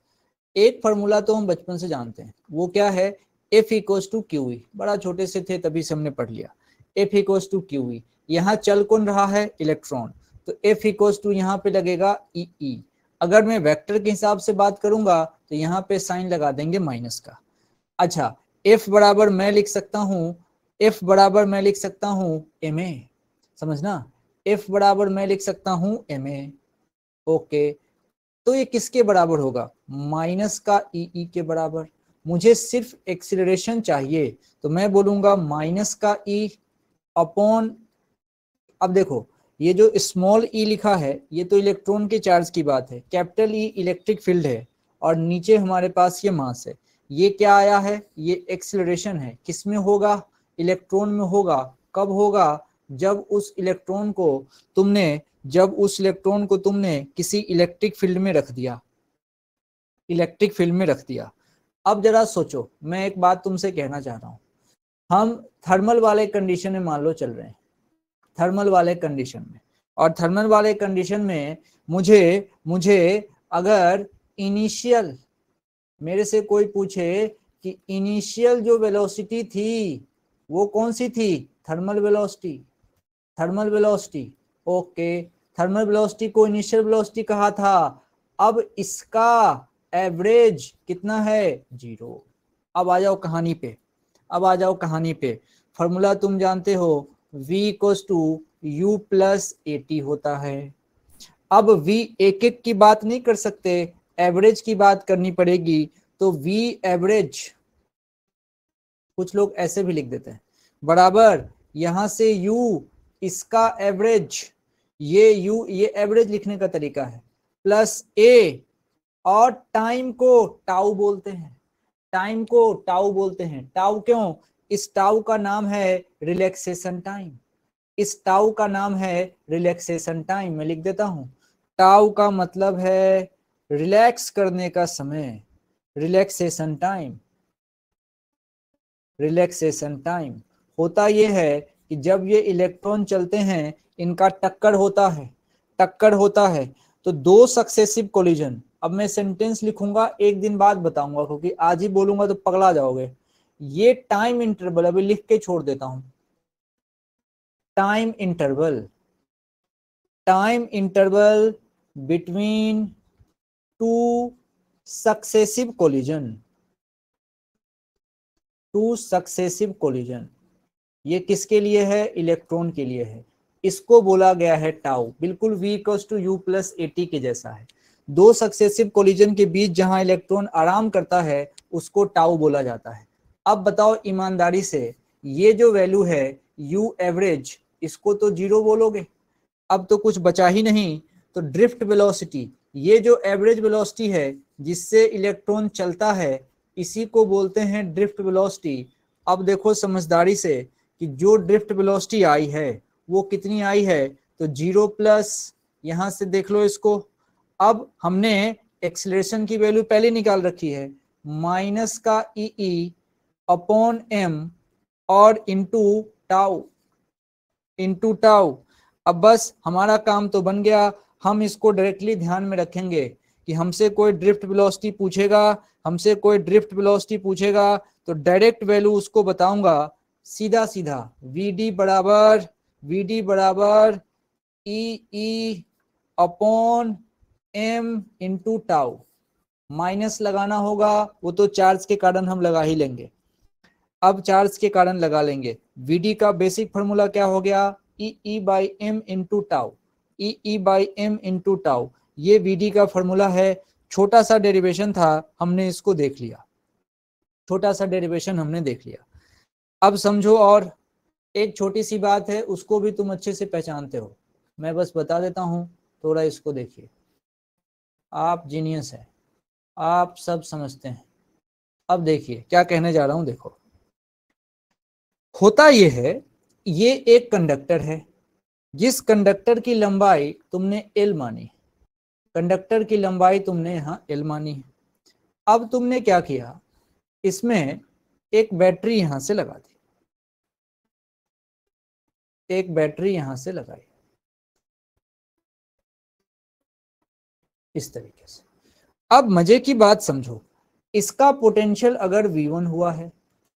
एक फॉर्मूला तो हम बचपन से जानते हैं, वो क्या है, F equals to q e. बड़ा छोटे से थे तभी से हमने पढ़ लिया। F equals to q e. यहाँ चल कौन रहा है, इलेक्ट्रॉन, तो F इक्वल्स टू यहाँ पे लगेगा ई। अगर मैं वेक्टर के हिसाब से बात करूंगा तो यहाँ पे साइन लगा देंगे माइनस का। अच्छा, F बराबर मैं लिख सकता हूँ, F बराबर मैं लिख सकता हूँ ma, समझना, F बराबर मैं लिख सकता हूँ ma। ओके, तो ये किसके बराबर होगा, माइनस का ई के बराबर। मुझे सिर्फ एक्सीलरेशन चाहिए तो मैं बोलूंगा माइनस का ई अपॉन, अब देखो ये जो स्मॉल ई लिखा है ये तो इलेक्ट्रॉन के चार्ज की बात है, कैपिटल ई इलेक्ट्रिक फील्ड है, और नीचे हमारे पास ये मास है। ये क्या आया है, ये एक्सीलरेशन है। किसमें होगा, इलेक्ट्रॉन में होगा। कब होगा, जब उस इलेक्ट्रॉन को तुमने, जब उस इलेक्ट्रॉन को तुमने किसी इलेक्ट्रिक फील्ड में रख दिया, इलेक्ट्रिक फील्ड में रख दिया। अब जरा सोचो, मैं एक बात तुमसे कहना चाह रहा हूं। हम थर्मल वाले कंडीशन में मान लो चल रहे हैं, थर्मल वाले कंडीशन में, और थर्मल वाले कंडीशन में मुझे अगर इनिशियल, मेरे से कोई पूछे कि इनिशियल जो वेलोसिटी थी वो कौन सी थी, thermal velocity, thermal velocity. Okay, thermal velocity को इनिशियल वेलोसिटी कहा था। अब इसका एवरेज कितना है, 0। अब आ जाओ कहानी पे, अब आ जाओ कहानी पे। फॉर्मूला तुम जानते हो, v equals to u plus AT होता है। अब v एक एक की बात नहीं कर सकते, एवरेज की बात करनी पड़ेगी। तो v एवरेज, कुछ लोग ऐसे भी लिख देते हैं, बराबर यहां से u इसका एवरेज, ये u ये एवरेज लिखने का तरीका है, प्लस a और टाइम को टाउ बोलते हैं, टाइम को टाउ बोलते हैं। टाउ क्यों? इस टाउ का नाम है रिलैक्सेशन टाइम, इस टाउ का नाम है रिलैक्सेशन टाइम। मैं लिख देता हूं, टाउ का मतलब है रिलैक्स करने का समय, रिलैक्सेशन टाइम। रिलैक्सेशन टाइम होता यह है कि जब ये इलेक्ट्रॉन चलते हैं, इनका टक्कर होता है, टक्कर होता है तो दो सक्सेसिव कोलिजन। अब मैं सेंटेंस लिखूंगा, एक दिन बाद बताऊंगा, क्योंकि आज ही बोलूंगा तो पगला जाओगे। ये टाइम इंटरवल अभी लिख के छोड़ देता हूं, time interval, time interval between two successive collision, two successive collision. ये किसके लिए है? इलेक्ट्रॉन के लिए है। इसको बोला गया है टाउ, बिल्कुल v equals to u plus at के जैसा है। दो सक्सेसिव कोलिजन के बीच जहां इलेक्ट्रॉन आराम करता है उसको टाउ बोला जाता है। अब बताओ ईमानदारी से, ये जो वैल्यू है u एवरेज, इसको तो जीरो बोलोगे, अब तो कुछ बचा ही नहीं। तो ड्रिफ्ट वेलोसिटी, ये जो एवरेज वेलोसिटी है जिससे इलेक्ट्रॉन चलता है, इसी को बोलते हैं ड्रिफ्ट वेलोसिटी। अब देखो समझदारी से कि जो ड्रिफ्ट वेलोसिटी आई है वो कितनी आई है, तो जीरो प्लस, यहां से देख लो इसको। अब हमने एक्सीलरेशन की वैल्यू पहले निकाल रखी है, माइनस का ई अपॉन एम और इंटू टाउ, इंटू टाउ। अब बस हमारा काम तो बन गया, हम इसको डायरेक्टली ध्यान में रखेंगे कि हमसे कोई ड्रिफ्ट वेलोसिटी पूछेगा, हमसे कोई ड्रिफ्ट वेलोसिटी पूछेगा तो डायरेक्ट वैल्यू उसको बताऊंगा, सीधा सीधा वी डी बराबर e upon m into tau. Minus लगाना होगा, वो तो चार्ज के कारण हम लगा ही लेंगे, अब चार्ज के कारण लगा लेंगे। वीडी का बेसिक फॉर्मूला क्या हो गया? E by M into tau, E by M into tau, ये वीडी का फॉर्मूला है। छोटा सा डेरिवेशन था, हमने इसको देख लिया, छोटा सा डेरिवेशन हमने देख लिया। अब समझो, और एक छोटी सी बात है, उसको भी तुम अच्छे से पहचानते हो, मैं बस बता देता हूं, थोड़ा इसको देखिए। आप जीनियस है, आप सब समझते हैं। अब देखिए क्या कहने जा रहा हूं, देखो होता यह है, ये एक कंडक्टर है, जिस कंडक्टर की लंबाई तुमने एल मानी, कंडक्टर की लंबाई तुमने यहां एल मानी है। अब तुमने क्या किया, इसमें एक बैटरी यहां से लगा दी, एक बैटरी यहां से लगाई इस तरीके से। अब मजे की बात समझो, इसका पोटेंशियल अगर V1 हुआ है,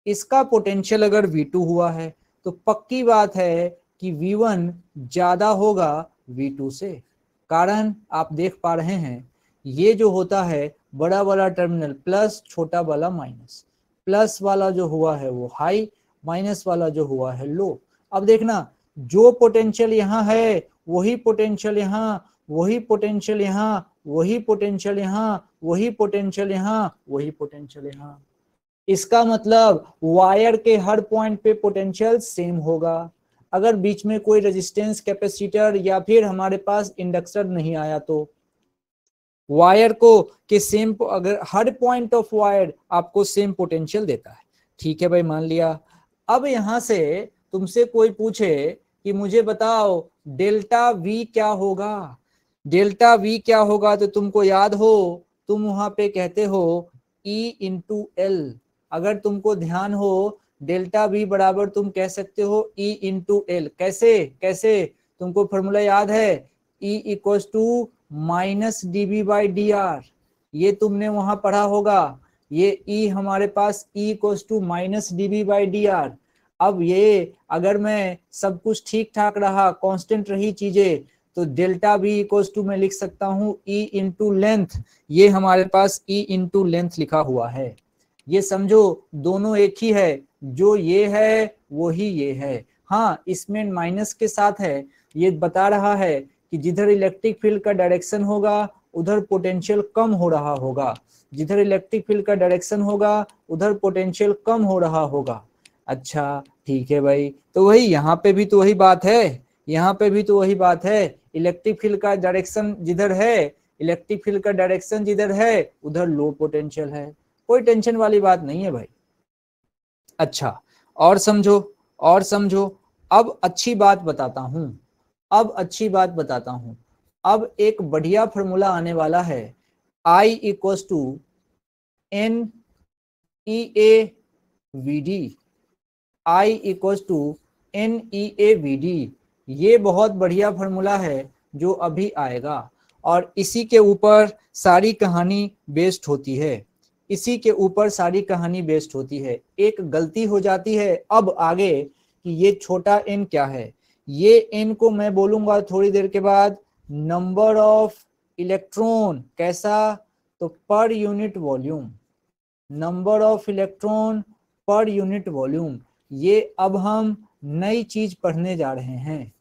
इसका पोटेंशियल अगर V2 हुआ है, तो पक्की बात है कि V1 ज्यादा होगा V2 से। कारण आप देख पा रहे हैं, ये जो होता है बड़ा वाला टर्मिनल प्लस, छोटा वाला माइनस, प्लस वाला जो हुआ है वो हाई, माइनस वाला जो हुआ है लो। अब देखना, जो पोटेंशियल यहाँ है वही पोटेंशियल यहाँ, वही पोटेंशियल यहाँ, वही पोटेंशियल यहाँ, वही पोटेंशियल यहाँ, वही पोटेंशियल यहाँ। इसका मतलब वायर के हर पॉइंट पे पोटेंशियल सेम होगा। अगर बीच में कोई रेजिस्टेंस, कैपेसिटर या फिर हमारे पास इंडक्टर नहीं आया तो वायर को के सेम, अगर हर पॉइंट ऑफ वायर आपको सेम पोटेंशियल देता है। ठीक है भाई, मान लिया। अब यहां से तुमसे कोई पूछे कि मुझे बताओ डेल्टा वी क्या होगा, डेल्टा वी क्या होगा, तो तुमको याद हो, तुम वहां पे कहते हो E इंटू एल। अगर तुमको ध्यान हो, डेल्टा वी बराबर तुम कह सकते हो E इंटू एल। कैसे कैसे? तुमको फॉर्मूला याद है, E equal to minus d by d r, ये तुमने वहां पढ़ा होगा। ये E हमारे पास E equal to minus d by d r. अब ये अगर मैं सब कुछ ठीक ठाक रहा, कांस्टेंट रही चीजें, तो डेल्टा वी इक्वल्स टू मैं लिख सकता हूं E इंटू लेंथ। ये हमारे पास E इंटू लेंथ लिखा हुआ है। ये समझो दोनों एक ही है, जो ये है वही ये है। हाँ, इसमें माइनस के साथ है, ये बता रहा है कि जिधर इलेक्ट्रिक फील्ड का डायरेक्शन होगा उधर पोटेंशियल कम हो रहा होगा, जिधर इलेक्ट्रिक फील्ड का डायरेक्शन होगा उधर पोटेंशियल कम हो रहा होगा। अच्छा ठीक है भाई, तो वही यहाँ पे भी तो वही बात है, यहाँ पे भी तो वही बात है। इलेक्ट्रिक फील्ड का डायरेक्शन जिधर है, इलेक्ट्रिक फील्ड का डायरेक्शन जिधर है उधर लो पोटेंशियल है, कोई टेंशन वाली बात नहीं है भाई। अच्छा, और समझो, और समझो। अब अच्छी बात बताता हूं, अब अच्छी बात बताता हूं। अब एक बढ़िया फॉर्मूला आने वाला है, I equals to n e a v d, I equals to n e a v d. ये बहुत बढ़िया फॉर्मूला है जो अभी आएगा, और इसी के ऊपर सारी कहानी बेस्ड होती है, इसी के ऊपर सारी कहानी बेस्ड होती है। एक गलती हो जाती है अब आगे कि ये छोटा n क्या है, ये n को मैं बोलूंगा थोड़ी देर के बाद नंबर ऑफ इलेक्ट्रॉन, कैसा, तो पर unit volume, number of electron per unit volume. ये अब हम नई चीज पढ़ने जा रहे हैं,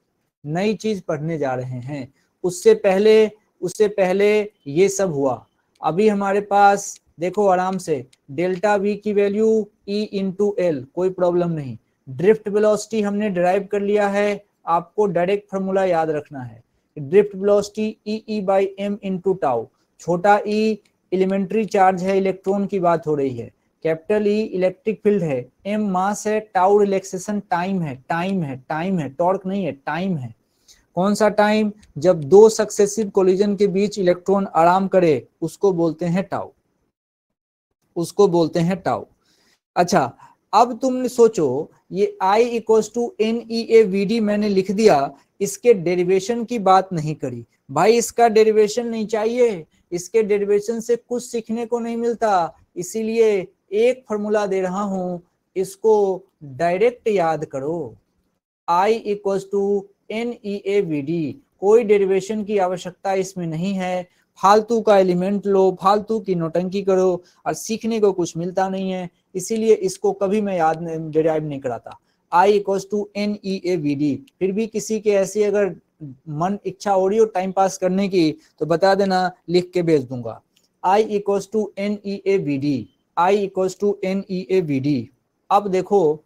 नई चीज पढ़ने जा रहे हैं। उससे पहले ये सब हुआ। अभी हमारे पास देखो आराम से, डेल्टा वी की वैल्यू E इंटू एल, कोई प्रॉब्लम नहीं। ड्रिफ्ट वेलोसिटी हमने डिराइव कर लिया है, आपको डायरेक्ट फॉर्मूला याद रखना है, drift velocity E by M into tau. छोटा e एलिमेंट्री चार्ज है, इलेक्ट्रॉन की बात हो रही है, कैपिटल E इलेक्ट्रिक फील्ड है, m मास है, टाउ रिलैक्सेशन टाइम है, टाइम है, टाइम है, टॉर्क नहीं है, टाइम है। कौन सा टाइम, जब दो सक्सेसिव कोलिजन के बीच इलेक्ट्रॉन आराम करे उसको बोलते हैं टाउ, उसको बोलते हैं टाउ। अच्छा, अब तुमने सोचो ये I equals to n e a v d मैंने लिख दिया, इसके डेरिवेशन की बात नहीं करी भाई, इसका डेरिवेशन नहीं चाहिए, इसके डेरिवेशन से कुछ सीखने को नहीं मिलता, इसीलिए एक फॉर्मूला दे रहा हूं, इसको डायरेक्ट याद करो, I equals to n e a v d. कोई डेरिवेशन की आवश्यकता इसमें नहीं है, फालतू का एलिमेंट लो, फालतू की नौटंकी करो और सीखने को कुछ मिलता नहीं है, इसीलिए इसको कभी मैं याद डिराइव नहीं कराता। I equals to n e a v d. फिर भी किसी के ऐसी अगर मन इच्छा हो रही हो टाइम पास करने की तो बता देना, लिख के भेज दूंगा। I equals to n e a v d, I equals to n e a v d. अब देखो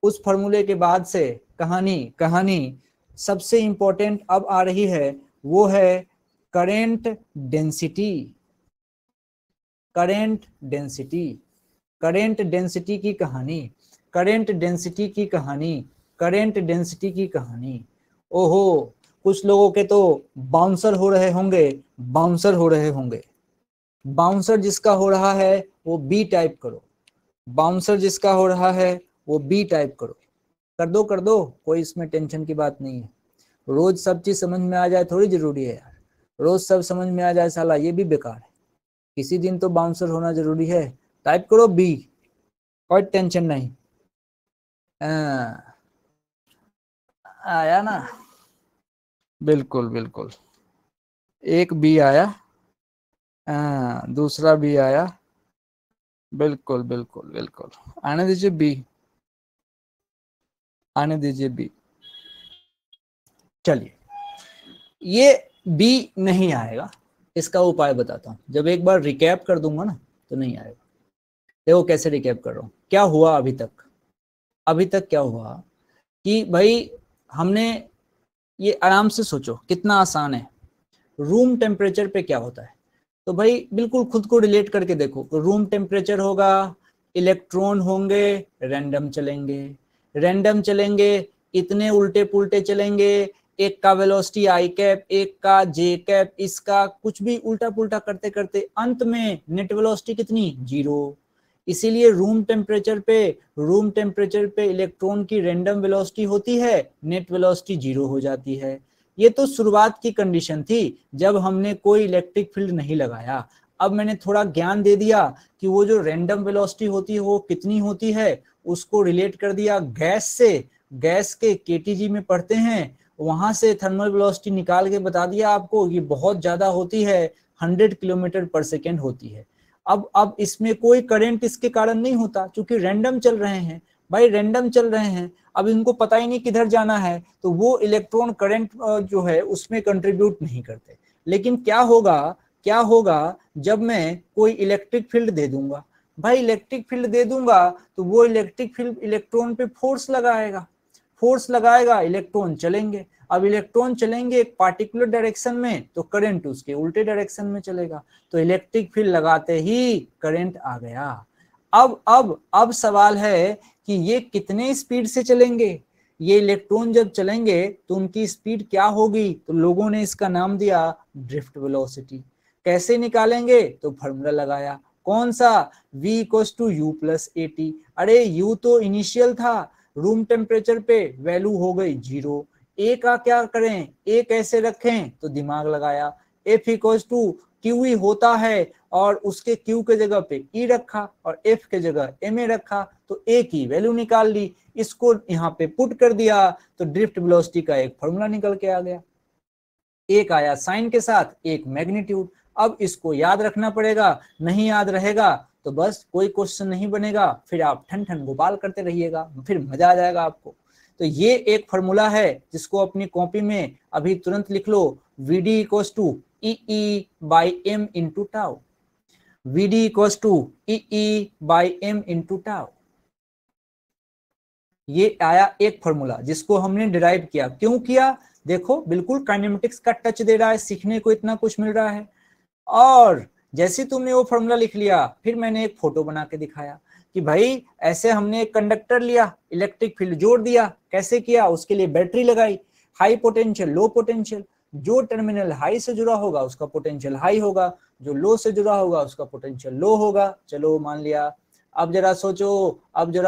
उस फॉर्मूले के बाद से कहानी सबसे इंपॉर्टेंट अब आ रही है, वो है current density, current density, current density की कहानी, करेंट डेंसिटी की कहानी, करेंट डेंसिटी की कहानी। ओहो, कुछ लोगों के तो बाउंसर हो रहे होंगे, बाउंसर हो रहे होंगे। बाउंसर जिसका हो रहा है वो बी टाइप करो, बाउंसर जिसका हो रहा है वो बी टाइप करो, कर दो, कोई इसमें टेंशन की बात नहीं है। रोज सब चीज समझ में आ जाए थोड़ी जरूरी है यार, रोज सब समझ में आ जाए साला ये भी बेकार है, किसी दिन तो बाउंसर होना जरूरी है। टाइप करो बी, कोई टेंशन नहीं। आया ना, बिल्कुल बिल्कुल, एक बी आया, दूसरा बी आया, बिल्कुल बिल्कुल बिल्कुल, आने दीजिए बी, आने दीजिए बी। चलिए, ये बी नहीं आएगा, इसका उपाय बताता हूं, जब एक बार रिकैप कर दूंगा ना तो नहीं आएगा। देखो कैसे रिकैप कर रहा हूं, क्या हुआ अभी तक, अभी तक क्या हुआ कि भाई हमने ये आराम से सोचो कितना आसान है। रूम टेम्परेचर पे क्या होता है, तो भाई बिल्कुल खुद को रिलेट करके देखो, रूम टेम्परेचर होगा, इलेक्ट्रॉन होंगे, रैंडम चलेंगे, रैंडम चलेंगे, इतने उल्टे पुल्टे चलेंगे, एक का वेलोसिटी आई कैप, एक का जे कैप, इसका कुछ भी उल्टा पुल्टा करते करते अंत में नेट वेलोसिटी कितनी, 0। इसीलिए रूम टेम्परेचर पे इलेक्ट्रॉन की रैंडम वेलोसिटी होती है, नेट वेलोसिटी 0 हो जाती है। ये तो शुरुआत की कंडीशन थी जब हमने कोई इलेक्ट्रिक फील्ड नहीं लगाया। अब मैंने थोड़ा ज्ञान दे दिया कि वो जो रैंडम वेलोसिटी होती है वो कितनी होती है, उसको रिलेट कर दिया गैस से, गैस के केटीजी में पढ़ते हैं, वहां से थर्मल वेलोसिटी निकाल के बता दिया आपको, ये बहुत ज्यादा होती है, 100 किलोमीटर पर सेकेंड होती है। अब इसमें कोई करंट इसके कारण नहीं होता क्योंकि रैंडम चल रहे हैं भाई, रैंडम चल रहे हैं, अब इनको पता ही नहीं किधर जाना है, तो वो इलेक्ट्रॉन करंट जो है उसमें कंट्रीब्यूट नहीं करते। लेकिन क्या होगा जब मैं कोई इलेक्ट्रिक फील्ड दे दूंगा, भाई इलेक्ट्रिक फील्ड दे दूंगा तो वो इलेक्ट्रिक फील्ड इलेक्ट्रॉन पे फोर्स लगाएगा, फोर्स लगाएगा, इलेक्ट्रॉन चलेंगे। अब इलेक्ट्रॉन चलेंगे एक पार्टिकुलर डायरेक्शन में तो करंट उसके उल्टे डायरेक्शन में चलेगा, तो इलेक्ट्रिक फील्ड लगाते ही करंट आ गया। अब सवाल है कि ये कितने स्पीड से चलेंगे, ये इलेक्ट्रॉन जब चलेंगे तो उनकी स्पीड क्या होगी, तो लोगों ने इसका नाम दिया ड्रिफ्ट वेलोसिटी। कैसे निकालेंगे, तो फॉर्मूला लगाया, कौन सा, v equals to u plus a t. अरे u तो इनिशियल था, रूम टेम्परेचर पे वैल्यू हो गई 0, a का क्या करें, a कैसे रखें, तो दिमाग लगाया, f इक्वल्स टू क्यू ही होता है और उसके q के जगह पे e रखा और f के जगह ma रखा, तो a की वैल्यू निकाल ली, इसको यहाँ पे पुट कर दिया तो ड्रिफ्ट वेलोसिटी का एक फॉर्मूला निकल के आ गया। एक आया साइन के साथ, एक मैग्नीट्यूड। अब इसको याद रखना पड़ेगा, नहीं याद रहेगा तो बस कोई क्वेश्चन नहीं बनेगा, फिर आप ठन ठन गोपाल करते रहिएगा, फिर मजा आ जाएगा आपको। तो ये एक फॉर्मूला है जिसको अपनी कॉपी में अभी तुरंत लिख लो, Vd equals to e by M into tau, Vd equals to e by M into tau. ये आया एक फॉर्मूला जिसको हमने डिराइव किया। क्यों किया, देखो बिल्कुल काइनेमेटिक्स का टच दे रहा है, सीखने को इतना कुछ मिल रहा है। और जैसे तुमने वो फॉर्मूला लिख लिया, फिर मैंने एक फोटो बना के दिखाया कि भाई ऐसे हमने एक कंडक्टर लिया, इलेक्ट्रिक फील्ड जोड़ दिया। कैसे किया, उसके लिए बैटरी लगाई, हाई पोटेंशियल लो पोटेंशियल, जो टर्मिनल हाई से जुड़ा होगा उसका पोटेंशियल हाई होगा, जो लो से जुड़ा होगा उसका पोटेंशियल लो होगा। चलो मान लिया। अब जरा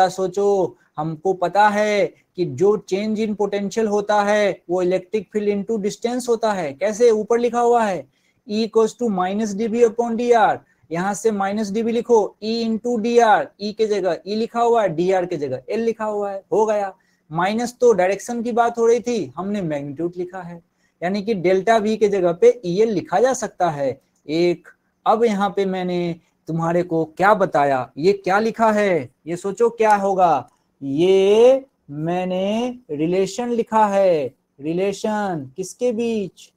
सोचो, हमको पता है कि जो चेंज इन पोटेंशियल होता है वो इलेक्ट्रिक फील्ड इनटू डिस्टेंस होता है। कैसे, ऊपर लिखा हुआ है E equals to minus d b upon d r, यहाँ से माइनस डी बी लिखो, E into d r, e के जगह E लिखा हुआ है, डी आर के जगह L लिखा हुआ है, हो गया। माइनस तो डायरेक्शन की बात हो रही थी, हमने मैग्नीट्यूड लिखा है, यानी कि डेल्टा V के जगह पे EL लिखा जा सकता है एक। अब यहाँ पे मैंने तुम्हारे को क्या बताया, ये क्या लिखा है, ये सोचो क्या होगा, ये मैंने रिलेशन लिखा है। रिलेशन किसके बीच,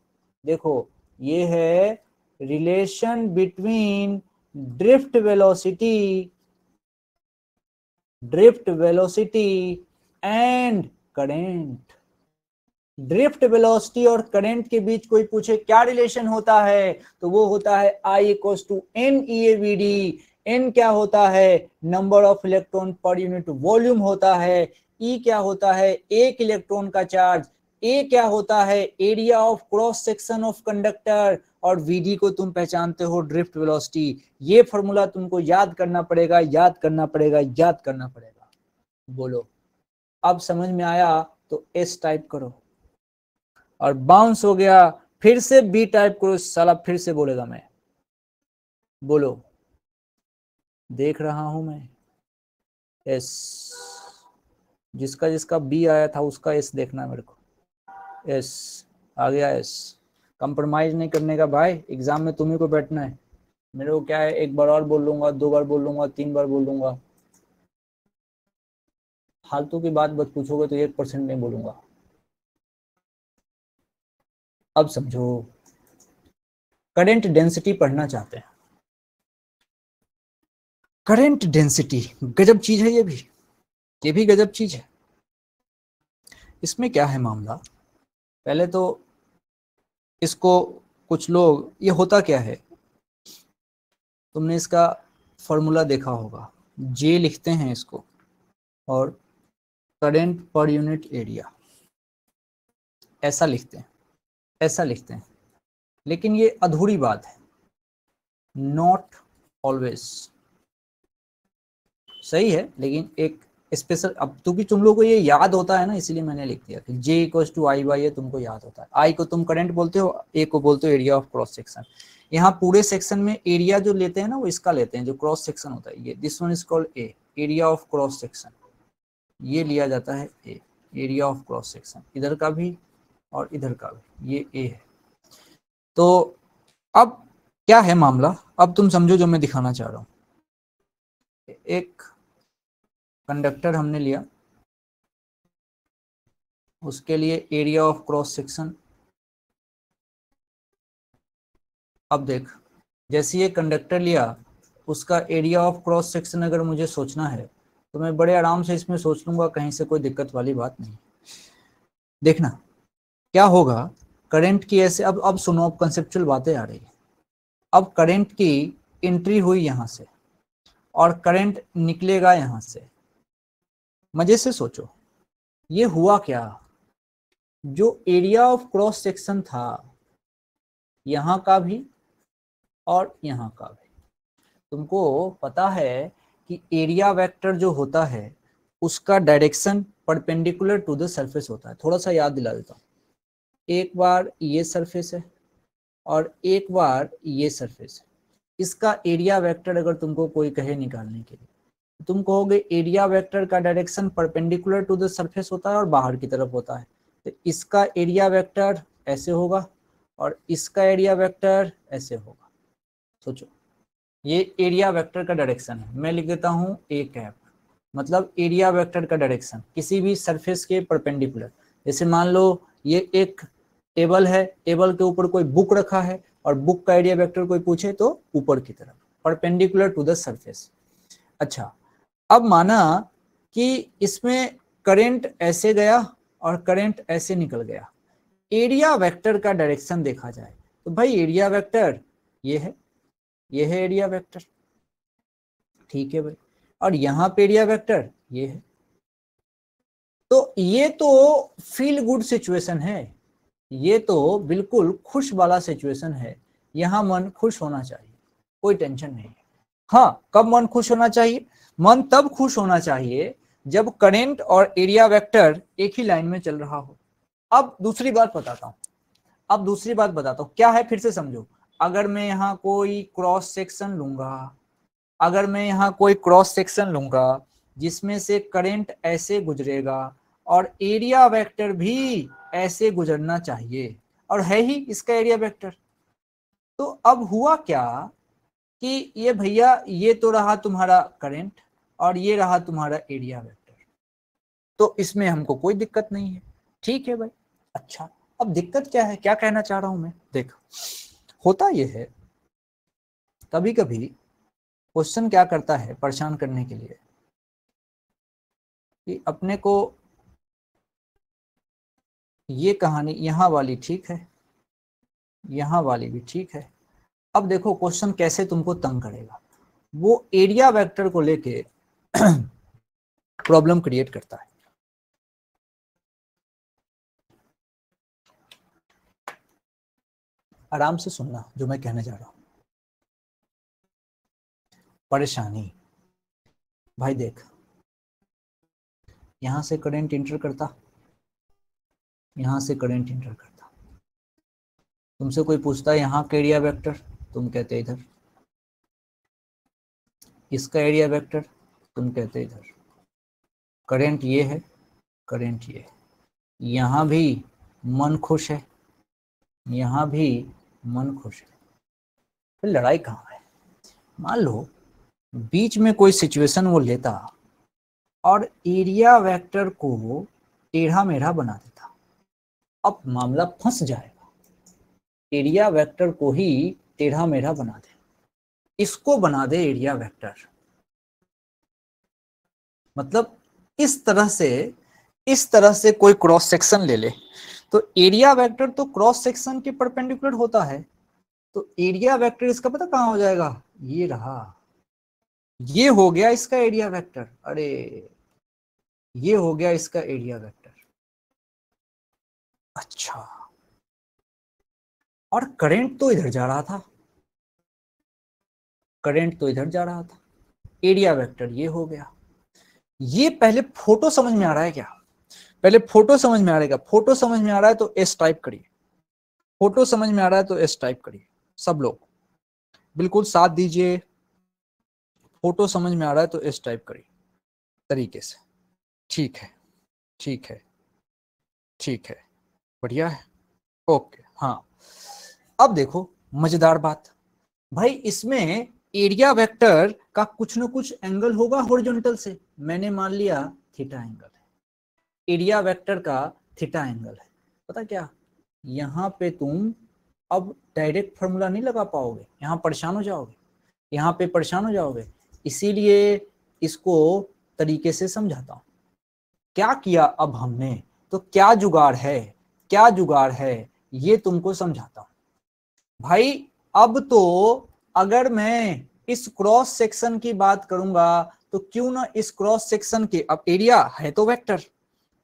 देखो ये है relation between drift velocity and current. Drift velocity और करंट के बीच कोई पूछे क्या रिलेशन होता है, तो वो होता है I equals to n EAVD। N क्या होता है, number of electron per unit volume होता है, E क्या होता है, एक इलेक्ट्रॉन का चार्ज, A क्या होता है, area of cross section of conductor, और VD को तुम पहचानते हो ड्रिफ्ट वेलोसिटी। ये फॉर्मूला तुमको याद करना पड़ेगा। बोलो, अब समझ में आया तो S टाइप करो, और बाउंस हो गया फिर से B टाइप करो, साला फिर से बोलेगा मैं, बोलो, देख रहा हूं मैं। S, जिसका B आया था उसका S देखना मेरे को। S आ गया, S। कंप्रोमाइज नहीं करने का भाई, एग्जाम में तुम्ही को बैठना है। मेरे को क्या है, एक बार और बोल लूंगा, 2 बार बोल लूंगा, 3 बार बोल लूंगा, फालतू की बात बस पूछोगे तो 1% नहीं बोलूंगा। अब समझो, करंट डेंसिटी पढ़ना चाहते हैं। करंट डेंसिटी गजब चीज है, ये भी गजब चीज है। इसमें क्या है मामला, पहले तो इसको कुछ लोग, ये होता क्या है, तुमने इसका फॉर्मूला देखा होगा, J लिखते हैं इसको और करंट पर यूनिट एरिया ऐसा लिखते हैं, लेकिन ये अधूरी बात है, नॉट ऑलवेज। सही है, लेकिन एक स्पेशल, अब क्योंकि तुम लोगों को ये याद होता है ना, इसीलिए मैंने लिख दिया कि J equals to I by A तुमको याद होता है। I को तुम करंट बोलते हो, A को बोलते हो एरिया ऑफ क्रॉस सेक्शन। यहाँ पूरे सेक्शन में एरिया जो लेते हैं ना, वो इसका लेते हैं जो क्रॉस सेक्शन होता है, ये this one is called A, area of cross section. ये लिया जाता है A, area of cross section, इधर का भी और इधर का भी, ये A है। तो अब क्या है मामला, अब तुम समझो जो मैं दिखाना चाह रहा हूँ। एक कंडक्टर हमने लिया, उसके लिए एरिया ऑफ क्रॉस सेक्शन। अब देख, जैसे ये कंडक्टर लिया, उसका एरिया ऑफ क्रॉस सेक्शन अगर मुझे सोचना है तो मैं बड़े आराम से इसमें सोच लूंगा, कहीं से कोई दिक्कत वाली बात नहीं। देखना क्या होगा, करंट की ऐसे, अब सुनो, अब कंसेप्चुअल बातें आ रही है। अब करंट की एंट्री हुई यहां से और करंट निकलेगा यहां से। मजे से सोचो, ये हुआ क्या, जो एरिया ऑफ क्रॉस सेक्शन था यहां का भी और यहां का भी, तुमको पता है कि एरिया वेक्टर जो होता है उसका direction perpendicular to the surface होता है। थोड़ा सा याद दिला देता हूँ, एक बार ये सरफेस है और एक बार ये सरफेस है। इसका एरिया वेक्टर अगर तुमको कोई कहे निकालने के लिए, तुम कहोगे एरिया वेक्टर का direction perpendicular to the surface होता है और बाहर की तरफ होता है। तो इसका एरिया वेक्टर ऐसे होगा और इसका एरिया वेक्टर ऐसे होगा। सोचो, ये एरिया वेक्टर का डायरेक्शन है। मैं लिख देता हूँ ए कैप, मतलब एरिया वेक्टर का डायरेक्शन किसी भी सरफेस के परपेंडिकुलर। जैसे मान लो ये एक टेबल है, टेबल के ऊपर कोई बुक रखा है और बुक का एरिया वेक्टर कोई पूछे तो ऊपर की तरफ, परपेंडिकुलर टू द सरफेस। अच्छा, अब माना कि इसमें करंट ऐसे गया और करंट ऐसे निकल गया, एरिया वेक्टर का डायरेक्शन देखा जाए तो भाई एरिया वेक्टर ये है, ये है एरिया वेक्टर, ठीक है भाई, और यहां पे एरिया वेक्टर ये है। तो ये तो फील गुड सिचुएशन है, ये तो बिल्कुल खुश वाला सिचुएशन है। यहां मन खुश होना चाहिए, कोई टेंशन नहीं है। हाँ, कब मन खुश होना चाहिए, मन तब खुश होना चाहिए जब करंट और एरिया वेक्टर एक ही लाइन में चल रहा हो। अब दूसरी बात बताता हूं, अब दूसरी बात बताता हूं क्या है, फिर से समझो। अगर मैं यहाँ कोई क्रॉस सेक्शन लूंगा, अगर मैं यहाँ कोई क्रॉस सेक्शन लूंगा जिसमें से करंट ऐसे गुजरेगा और एरिया वेक्टर भी ऐसे गुजरना चाहिए, और है ही इसका एरिया वेक्टर, तो अब हुआ क्या कि ये भैया ये तो रहा तुम्हारा करंट और ये रहा तुम्हारा एरिया वेक्टर, तो इसमें हमको कोई दिक्कत नहीं है, ठीक है भाई। अच्छा, अब दिक्कत क्या है, क्या कहना चाह रहा हूं मैं, देख, होता यह है कभी कभी क्वेश्चन क्या करता है परेशान करने के लिए कि अपने को ये कहानी यहाँ वाली ठीक है, यहाँ वाली भी ठीक है। अब देखो क्वेश्चन कैसे तुमको तंग करेगा, वो एरिया वेक्टर को लेके प्रॉब्लम क्रिएट करता है। आराम से सुनना जो मैं कहने जा रहा हूं। परेशानी भाई देख, यहां से करंट इंटर करता, यहां से करंट इंटर करता, तुमसे कोई पूछता है यहाँ का एरिया वेक्टर, तुम कहते इधर, इसका एरिया वेक्टर तुम कहते इधर, करंट ये है, करंट ये है, यहाँ भी मन खुश है, यहाँ भी मन खुश है, फिर लड़ाई कहाँ है। मान लो बीच में कोई सिचुएशन वो लेता और एरिया वेक्टर को टेढ़ा मेढ़ा बना देता, अब मामला फंस जाएगा। एरिया वेक्टर को ही टेढ़ा मेढ़ा बना दे, इसको बना दे एरिया वेक्टर, मतलब इस तरह से कोई क्रॉस सेक्शन ले ले, तो एरिया वेक्टर तो क्रॉस सेक्शन के परपेंडिकुलर होता है, तो एरिया वेक्टर इसका पता कहां हो जाएगा, ये रहा, ये हो गया इसका एरिया वेक्टर, अरे ये हो गया इसका एरिया वेक्टर। अच्छा, और करंट तो इधर जा रहा था, करंट तो इधर जा रहा था, एरिया वेक्टर ये हो गया। ये पहले फोटो समझ में आ रहा है क्या, पहले फोटो समझ में आ रहा है क्या, फोटो समझ में आ रहा है तो एस टाइप करिए, फोटो समझ में आ रहा है तो एस टाइप करिए, सब लोग बिल्कुल साथ दीजिए, फोटो समझ में आ रहा है तो एस टाइप करिए तरीके से, ठीक है, ठीक है, ठीक है, बढ़िया है, ओके। हाँ, अब देखो मजेदार बात, भाई इसमें एरिया वेक्टर का कुछ ना कुछ एंगल होगा हॉरिजॉन्टल से, मैंने मान लिया थीटा एंगल है, एरिया वेक्टर का थीटा एंगल है। पता क्या, यहाँ पे तुम अब डायरेक्ट फॉर्मूला नहीं लगा पाओगे, यहाँ परेशान हो जाओगे, यहाँ पे परेशान हो जाओगे, इसीलिए इसको तरीके से समझाता हूँ। क्या किया अब हमने, तो क्या जुगाड़ है, क्या जुगाड़ है ये तुमको समझाता हूं भाई। अब तो अगर मैं इस क्रॉस सेक्शन की बात करूंगा तो क्यों ना इस क्रॉस सेक्शन के, अब एरिया है तो वेक्टर,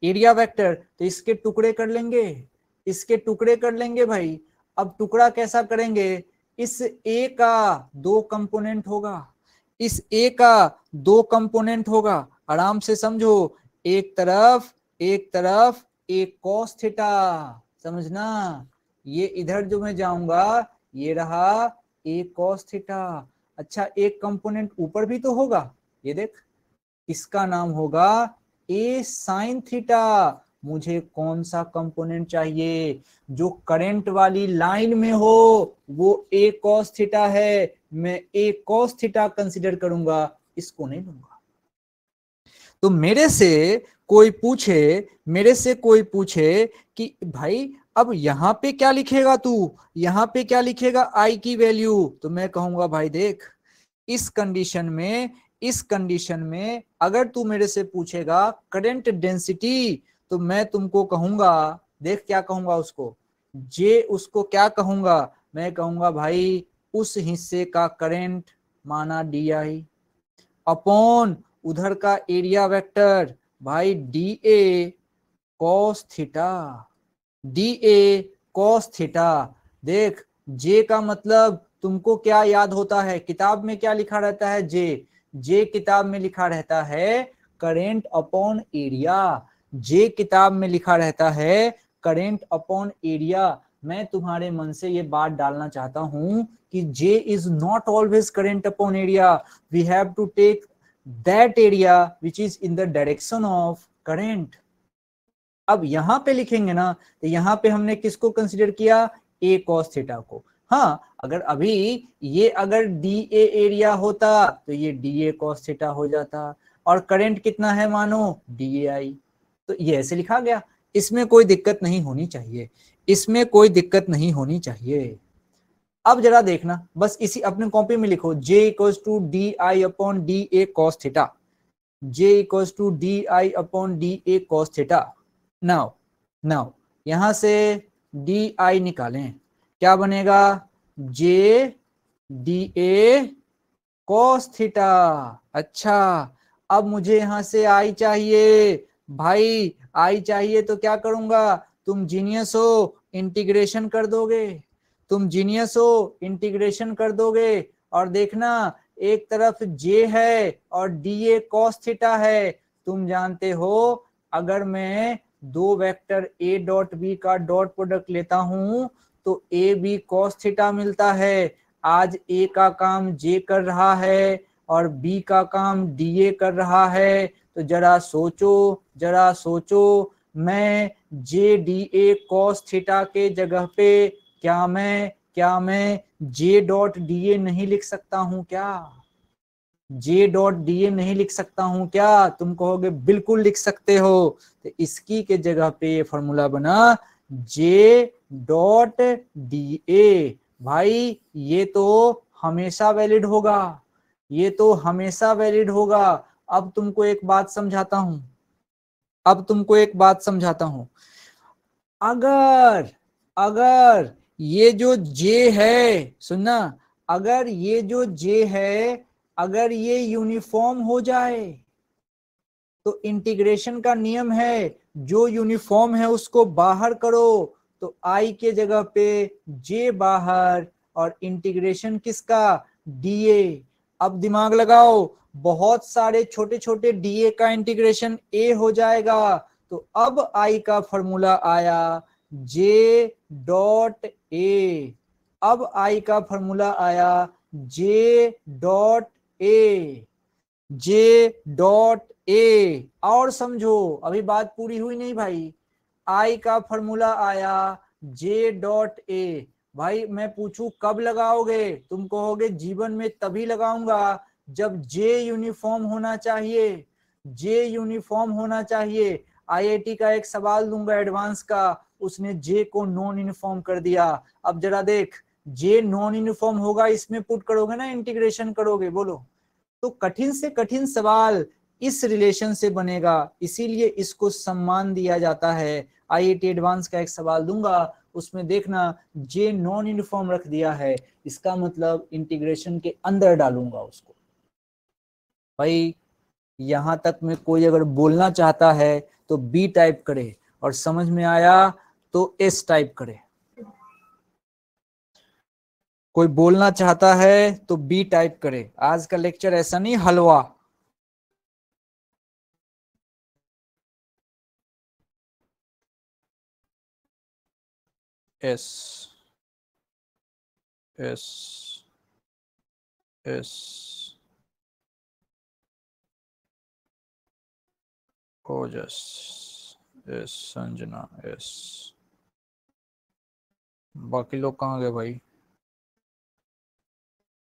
एरिया वेक्टर, तो इसके टुकड़े कर लेंगे, इसके टुकड़े कर लेंगे भाई। अब टुकड़ा कैसा करेंगे, इस ए का दो कंपोनेंट होगा, इस ए का दो कंपोनेंट होगा, आराम से समझो, एक तरफ एक कॉस थीटा, समझना, ये इधर जो मैं जाऊंगा ये रहा एक कॉस थीटा। अच्छा एक कंपोनेंट ऊपर भी तो होगा, ये देख, इसका नाम होगा ए साइन थीटा। मुझे कौन सा कंपोनेंट चाहिए, जो करंट वाली लाइन में हो वो ए कॉस थीटा है, मैं ए कॉस थीटा कंसीडर करूंगा, इसको नहीं लूंगा। तो मेरे से कोई पूछे कि भाई अब यहां पे क्या लिखेगा तू, यहां पे क्या लिखेगा आई की वैल्यू, तो मैं कहूंगा भाई देख, इस कंडीशन में अगर तू मेरे से पूछेगा करंट डेंसिटी, तो मैं तुमको कहूंगा, देख क्या कहूंगा उसको, उसको क्या कहूंगा, मैं कहूंगा भाई उस हिस्से का करंट माना डी आई अपॉन उधर का एरिया वेक्टर भाई D A cos theta, D A cos theta. देख जे का मतलब तुमको क्या याद होता है, किताब में क्या लिखा रहता है, जे किताब में लिखा रहता है करेंट अपॉन एरिया, जे किताब में लिखा रहता है करेंट अपॉन एरिया। मैं तुम्हारे मन से ये बात डालना चाहता हूं कि J is not always current upon area, we have to take that area which is in the direction of current. अब यहां पे लिखेंगे ना, तो यहां पे हमने किसको कंसीडर किया, ए कॉस थीटा को। हाँ अगर अभी ये अगर डी ए एरिया होता तो ये डी ए कॉस थीटा हो जाता, और करंट कितना है मानो डी ए आई, तो ये ऐसे लिखा गया, इसमें कोई दिक्कत नहीं होनी चाहिए, इसमें कोई दिक्कत नहीं होनी चाहिए। अब जरा देखना, बस इसी अपने कॉपी में लिखो, J equals to D I upon D A cos theta, J equals to D I upon D A cos theta. Now यहां से डी आई निकालें, क्या बनेगा, J D A cos theta. अच्छा अब मुझे यहां से आई चाहिए भाई, आई चाहिए तो क्या करूंगा, तुम जीनियस हो इंटीग्रेशन कर दोगे, तुम जीनियस हो इंटीग्रेशन कर दोगे, और देखना एक तरफ जे है और डी ए कॉस थीटा है। तुम जानते हो अगर मैं दो वेक्टर ए डॉट बी का डॉट प्रोडक्ट लेता हूं तो ए बी कॉस थीटा मिलता है। आज ए का काम जे कर रहा है और बी का काम डी ए कर रहा है, तो जरा सोचो मैं जे डी ए कॉस थीटा के जगह पे क्या मैं जे डॉट डी ए नहीं लिख सकता हूं क्या, जे डॉट डी ए नहीं लिख सकता हूं क्या, तुम कहोगे बिल्कुल लिख सकते हो। तो इसकी के जगह पे ये फॉर्मूला बना जे डॉट डी ए। भाई ये तो हमेशा वैलिड होगा, ये तो हमेशा वैलिड होगा। अब तुमको एक बात समझाता हूं, अगर ये जो जे है, सुनना, अगर ये जो जे है अगर ये यूनिफॉर्म हो जाए तो इंटीग्रेशन का नियम है, जो यूनिफॉर्म है उसको बाहर करो, तो आई के जगह पे जे बाहर और इंटीग्रेशन किसका, डीए। अब दिमाग लगाओ, बहुत सारे छोटे छोटे डीए का इंटीग्रेशन ए हो जाएगा, तो अब आई का फॉर्मूला आया जे डॉट ए। अब आई का फॉर्मूला आया J dot A, J dot A. और समझो अभी बात पूरी हुई नहीं भाई, आई का फॉर्मूला आया जे डॉट ए। भाई मैं पूछूं कब लगाओगे, तुम कहोगे जीवन में तभी लगाऊंगा जब जे यूनिफॉर्म होना चाहिए, जे यूनिफॉर्म होना चाहिए। आईआईटी का एक सवाल दूंगा एडवांस का, उसने जे को नॉन यूनिफॉर्म कर दिया। अब जरा देख, जे नॉन यूनिफॉर्म होगा, इसमें पुट करोगे ना, इंटीग्रेशन करोगे, बोलो। तो कठिन से कठिन सवाल इस रिलेशन से बनेगा, इसीलिए इसको सम्मान दिया जाता है। IIT एडवांस का एक सवाल दूंगा, उसमें देखना जे नॉन यूनिफॉर्म रख दिया है, इसका मतलब इंटीग्रेशन के अंदर डालूंगा उसको। भाई यहां तक में कोई अगर बोलना चाहता है तो बी टाइप करे, और समझ में आया तो एस टाइप करे। कोई बोलना चाहता है तो बी टाइप करे। आज का लेक्चर ऐसा नहीं हलवा। एस एस एस ओजस एस संजना एस। बाकी लोग कहाँ गए भाई?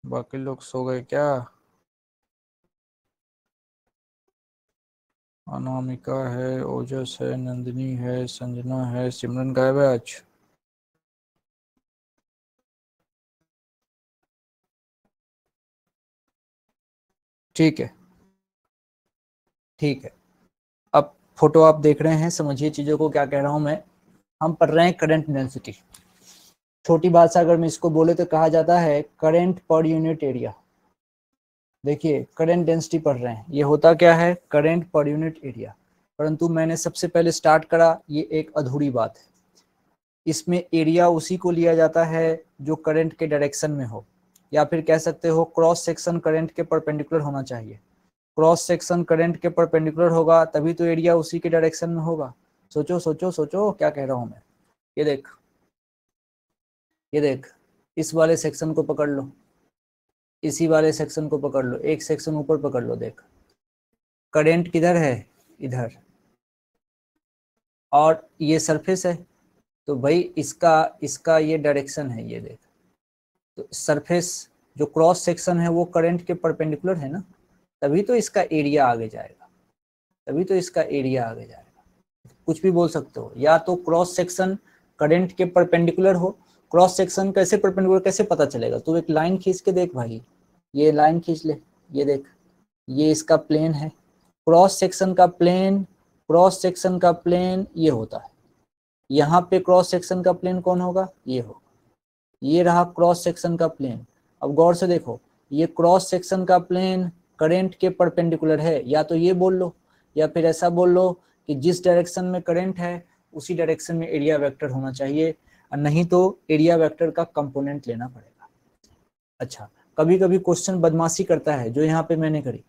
बाकी लोग सो गए क्या? अनामिका है, ओजस है, नंदिनी है, संजना है, सिमरन गायब है आज। ठीक है ठीक है। अब फोटो आप देख रहे हैं, समझिए चीजों को, क्या कह रहा हूं मैं। हम पढ़ रहे हैं करंट डेंसिटी। छोटी भाषा अगर मैं इसको बोले तो कहा जाता है करंट पर यूनिट एरिया। देखिए करंट डेंसिटी पढ़ रहे हैं, ये होता क्या है? Current per unit area. परंतु मैंने सबसे पहले स्टार्ट करा, ये एक अधूरी बात है। इसमें एरिया उसी को लिया जाता है जो करंट के डायरेक्शन में हो, या फिर कह सकते हो क्रॉस सेक्शन करंट के परपेंडिकुलर होना चाहिए। क्रॉस सेक्शन करंट के परपेंडिकुलर होगा तभी तो एरिया उसी के डायरेक्शन में होगा। सोचो सोचो सोचो क्या कह रहा हूं मैं। ये देख, ये देख, इस वाले सेक्शन को पकड़ लो, इसी वाले सेक्शन को पकड़ लो, एक सेक्शन ऊपर पकड़ लो, देख करंट किधर है? इधर। और ये सरफेस है, तो भाई इसका इसका ये डायरेक्शन है, ये देख। तो सरफेस जो क्रॉस सेक्शन है वो करंट के परपेंडिकुलर है ना, तभी तो इसका एरिया आगे जाएगा, तभी तो इसका एरिया आगे जाएगा। कुछ भी बोल सकते हो, या तो क्रॉस सेक्शन करंट के परपेंडिकुलर हो। क्रॉस सेक्शन कैसे परपेंडिकुलर कैसे पता चलेगा? तो एक लाइन खींच के देख भाई, ये लाइन खींच ले, ये देख, ये इसका प्लेन है। क्रॉस सेक्शन का प्लेन, क्रॉस सेक्शन का प्लेन ये होता है। यहाँ पे क्रॉस सेक्शन का प्लेन कौन होगा? ये होगा। ये रहा क्रॉस सेक्शन का प्लेन। अब गौर से देखो, ये क्रॉस सेक्शन का प्लेन करंट के परपेंडिकुलर है, या तो ये बोल लो, या फिर ऐसा बोल लो कि जिस डायरेक्शन में करंट है उसी डायरेक्शन में एरिया वेक्टर होना चाहिए, और नहीं तो एरिया वेक्टर का कंपोनेंट लेना पड़ेगा। अच्छा, कभी कभी क्वेश्चन बदमाशी करता है, जो यहाँ पे मैंने करी,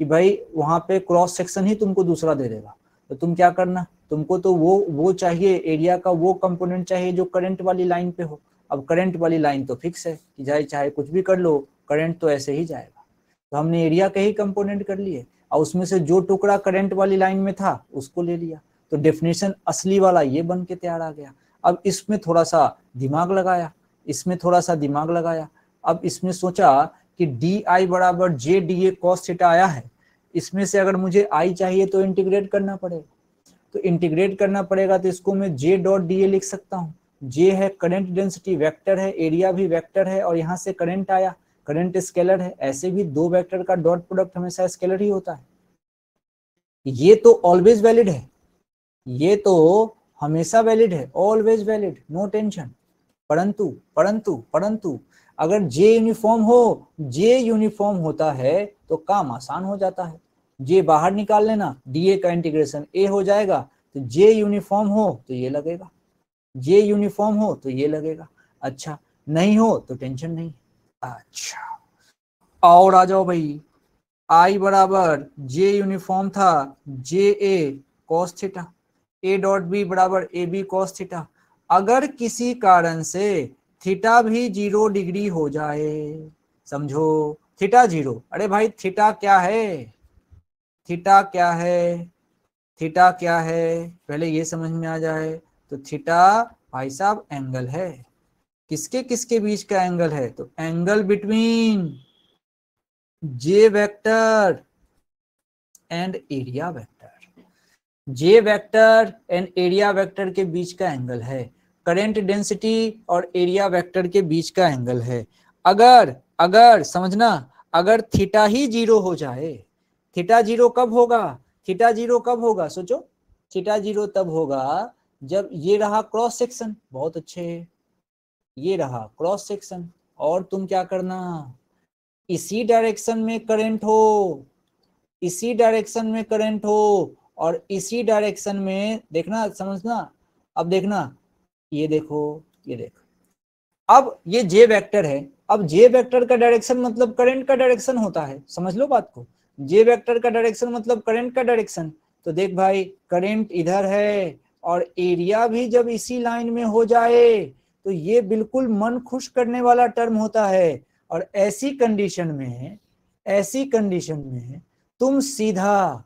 कि भाई वहां पे क्रॉस सेक्शन ही तुमको दूसरा दे देगा, तो तुम क्या करना, तुमको तो वो चाहिए, एरिया का वो कंपोनेंट चाहिए जो करंट वाली लाइन पे हो। अब करंट वाली लाइन तो फिक्स है कि चाहे चाहे कुछ भी कर लो, करंट तो ऐसे ही जाएगा। तो हमने एरिया के ही कंपोनेंट कर लिए, और उसमें से जो टुकड़ा करंट वाली लाइन में था उसको ले लिया। तो डेफिनेशन असली वाला ये बन के तैयार आ गया। अब इसमें थोड़ा सा दिमाग लगाया, इसमें थोड़ा सा दिमाग लगाया। अब इसमें सोचा कि डी आई बराबर जे डी ए कॉस थीटा आया है, इसमें से अगर मुझे आई चाहिए तो इंटीग्रेट करना पड़ेगा। तो इंटीग्रेट करना पड़ेगा, तो इसको मैं जे डॉट डी ए लिख सकता हूँ। जे है करंट डेंसिटी, वेक्टर है, एरिया भी वेक्टर है, और यहाँ से करंट आया, करंट स्केलर है। ऐसे भी दो वेक्टर का डॉट प्रोडक्ट हमेशा स्केलर ही होता है। ये तो ऑलवेज वैलिड है, ये तो हमेशा वैलिड है, ऑलवेज वैलिड, नो टेंशन। परंतु परंतु परंतु अगर जे यूनिफॉर्म हो, जे यूनिफॉर्म होता है तो काम आसान हो जाता है। जे बाहर निकाल लेना, डीए का इंटीग्रेशन ए हो जाएगा। तो जे यूनिफॉर्म हो तो ये लगेगा, जे यूनिफॉर्म हो तो ये लगेगा। अच्छा, नहीं हो तो टेंशन नहीं। अच्छा, और आ जाओ भाई, आई बराबर जे यूनिफॉर्म था J A cos theta, A dot B बराबर ए बी कॉस थीटा। अगर किसी कारण से थीटा भी 0 डिग्री हो जाए, समझो थीटा 0, अरे भाई थीटा क्या है, थीटा क्या है, थीटा क्या है, पहले ये समझ में आ जाए। तो थीटा भाई साहब एंगल है, किसके किसके बीच का एंगल है? तो angle between J vector and area vector, J vector and area vector के बीच का एंगल है, करंट डेंसिटी और एरिया वेक्टर के बीच का एंगल है। अगर अगर समझना, अगर थीटा ही 0 हो जाए, थीटा जीरो कब होगा, थीटा जीरो कब होगा, सोचो, थीटा जीरो तब होगा जब ये रहा क्रॉस सेक्शन, बहुत अच्छे, ये रहा क्रॉस सेक्शन, और तुम क्या करना, इसी डायरेक्शन में करंट हो, इसी डायरेक्शन में करंट हो, और इसी डायरेक्शन में देखना, समझना, अब देखना, ये देखो, ये देखो, अब ये जे वेक्टर है, अब जे वेक्टर का डायरेक्शन मतलब करंट का डायरेक्शन होता है, समझ लो बात को, जे वेक्टर का डायरेक्शन मतलब करंट का डायरेक्शन। तो देख भाई, करंट इधर है और एरिया भी जब इसी लाइन में हो जाए तो ये बिल्कुल मन खुश करने वाला टर्म होता है। और ऐसी कंडीशन में, ऐसी कंडीशन में तुम सीधा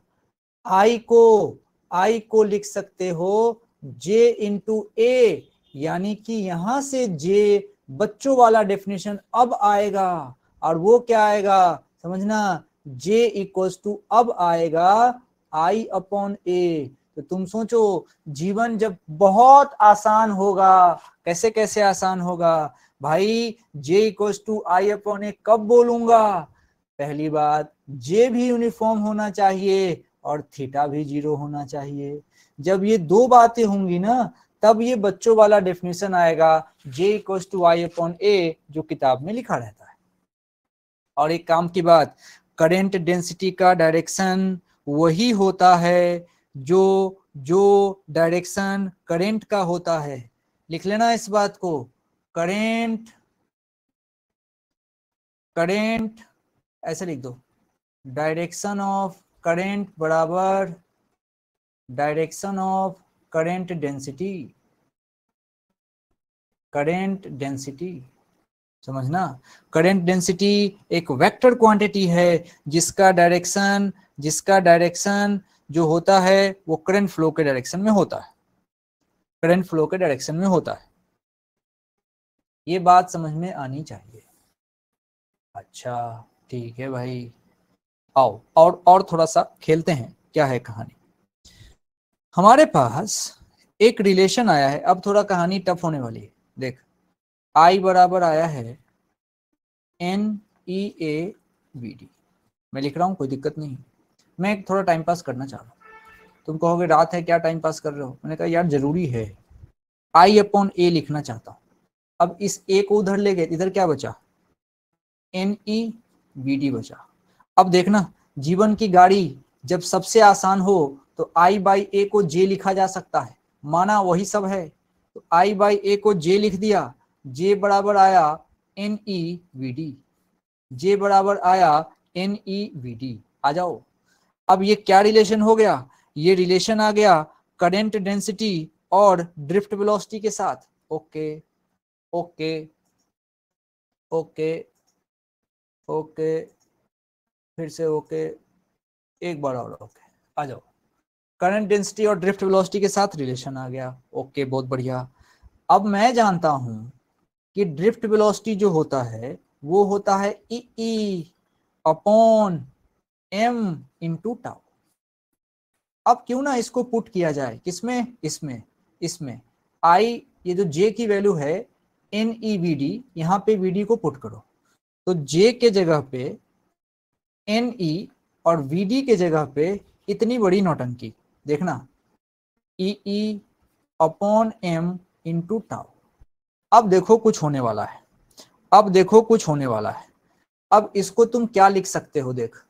आई को लिख सकते हो जे इंटू ए, यानी कि यहां से जे बच्चों वाला डेफिनेशन अब आएगा, और वो क्या आएगा समझना, जे इक्वल्स टू अब आएगा आई अपॉन ए। तो तुम सोचो, जीवन जब बहुत आसान होगा, कैसे कैसे आसान होगा भाई, जे इक्वल्स टू आई अपॉन ए कब बोलूंगा, पहली बात जे भी यूनिफॉर्म होना चाहिए और थीटा भी जीरो होना चाहिए। जब ये दो बातें होंगी ना, तब ये बच्चों वाला डेफिनेशन आएगा, जे इक्वल्स टू आई अपॉन ए, जो किताब में लिखा रहता है। और एक काम की बात, करंट डेंसिटी का डायरेक्शन वही होता है जो जो डायरेक्शन करंट का होता है। लिख लेना इस बात को, करंट, करंट ऐसे लिख दो, डायरेक्शन ऑफ करंट बराबर direction of current density, current density, समझना। करंट डेंसिटी एक वेक्टर क्वांटिटी है जिसका डायरेक्शन जो होता है वो करंट फ्लो के डायरेक्शन में होता है, करंट फ्लो के डायरेक्शन में होता है। ये बात समझ में आनी चाहिए। अच्छा ठीक है भाई, आओ और थोड़ा सा खेलते हैं। क्या है कहानी, हमारे पास एक रिलेशन आया है, अब थोड़ा कहानी टफ होने वाली है। देख, आई बराबर आया है NEAVD, मैं लिख रहा हूँ, कोई दिक्कत नहीं, मैं थोड़ा टाइम पास करना चाह रहा हूँ। तुम कहोगे रात है क्या टाइम पास कर रहे हो, मैंने कहा यार जरूरी है, आई अपॉन ए लिखना चाहता हूँ। अब इस ए को उधर ले गए, इधर क्या बचा, NEVD बचा। अब देखना, जीवन की गाड़ी जब सबसे आसान हो तो आई बाई ए को जे लिखा जा सकता है, माना वही सब है, तो आई बाई ए को जे लिख दिया, जे बराबर आया NEVD, जे बराबर आया NEVD। आ जाओ, अब ये क्या रिलेशन हो गया, ये रिलेशन आ गया करंट डेंसिटी और ड्रिफ्ट वेलोसिटी के साथ। ओके ओके ओके ओके, फिर से ओके, एक बार और ओके, आ जाओ, करंट डेंसिटी और ड्रिफ्ट वेलोसिटी के साथ रिलेशन आ गया। ओके बहुत बढ़िया। अब मैं जानता हूं कि ड्रिफ्ट वेलोसिटी जो होता है वो होता है e upon m into tau. अब क्यों ना इसको पुट किया जाए, किसमें, इसमें आई, ये जो जे की वैल्यू है NEVD, यहाँ पे VD को पुट करो, तो जे के जगह पे NE और VD के जगह पे इतनी बड़ी नौटंकी, देखना EE upon m into tau. अब देखो कुछ होने वाला है, अब देखो कुछ होने वाला है। अब इसको तुम क्या लिख सकते हो, देख,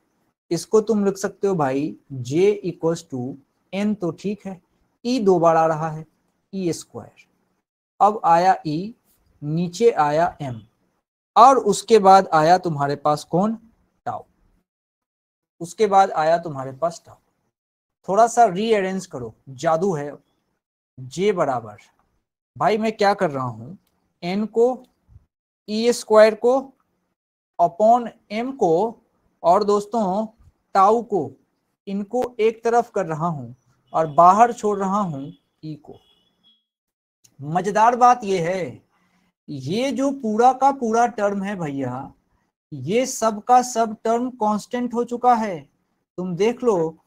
इसको तुम लिख सकते हो भाई J इक्वल्स टू N, तो ठीक है, E दो बार आ रहा है, E स्क्वायर, अब आया E, नीचे आया M, और उसके बाद आया तुम्हारे पास कौन, टाउ, उसके बाद आया तुम्हारे पास टाउ। थोड़ा सा रीअरेंज करो, जादू है। J बराबर, भाई मैं क्या कर रहा हूं, N को, E स्क्वायर को, अपॉन M को, और दोस्तों टाउ को, इनको एक तरफ कर रहा हूं और बाहर छोड़ रहा हूं E को। मजेदार बात यह है, ये जो पूरा का पूरा टर्म है भैया, ये सब का सब टर्म कांस्टेंट हो चुका है। तुम देख लो,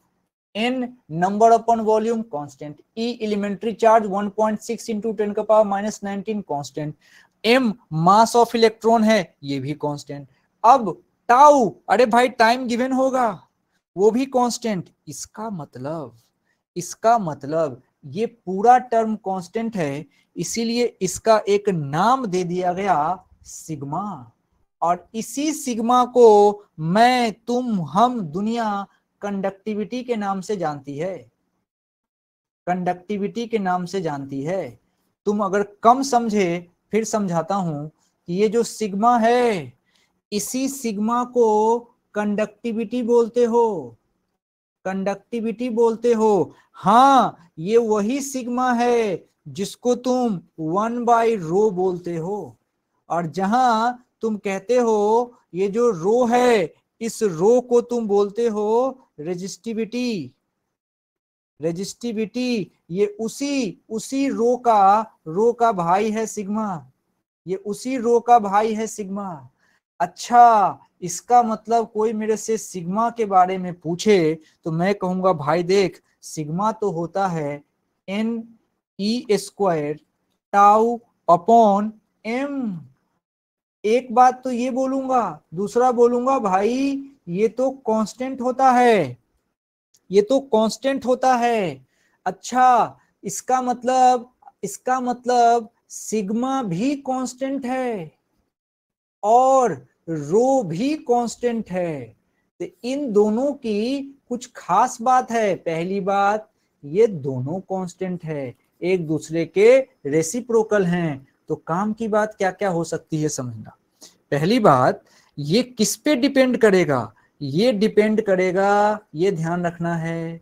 n number upon volume constant, E elementary charge 1.6 into 10 का power -19 constant, M mass of electron है, ये भी कांस्टेंट। अब टाउ, अरे भाई टाइम गिवन होगा, वो भी कांस्टेंट। इसका मतलब ये पूरा टर्म कांस्टेंट है, इसीलिए इसका एक नाम दे दिया गया सिग्मा। और इसी सिग्मा को मैं, तुम, हम, दुनिया कंडक्टिविटी के नाम से जानती है। कंडक्टिविटी के नाम से जानती है। तुम अगर कम समझे, फिर समझाता हूं कि ये जो सिग्मा है, इसी सिग्मा को कंडक्टिविटी बोलते हो। कंडक्टिविटी बोलते हो। हाँ, ये वही सिग्मा है जिसको तुम 1/ρ बोलते हो। और जहां तुम कहते हो ये जो रो है, इस रो को तुम बोलते हो रेजिस्टिविटी। रेजिस्टिविटी ये उसी रो का भाई है सिग्मा। ये उसी रो का भाई है सिग्मा। अच्छा, इसका मतलब कोई मेरे से सिग्मा के बारे में पूछे तो मैं कहूंगा भाई देख, सिग्मा तो होता है NE² टाउ अपॉन m। एक बात तो ये बोलूंगा, दूसरा बोलूंगा भाई ये तो कांस्टेंट होता है, ये तो कांस्टेंट होता है। अच्छा, इसका मतलब सिग्मा भी कांस्टेंट है और रो भी कांस्टेंट है। तो इन दोनों की कुछ खास बात है। पहली बात, ये दोनों कांस्टेंट है, एक दूसरे के रेसिप्रोकल हैं। तो काम की बात क्या क्या हो सकती है समझना। पहली बात, ये किस पे डिपेंड करेगा? ये डिपेंड करेगा, ये ध्यान रखना है,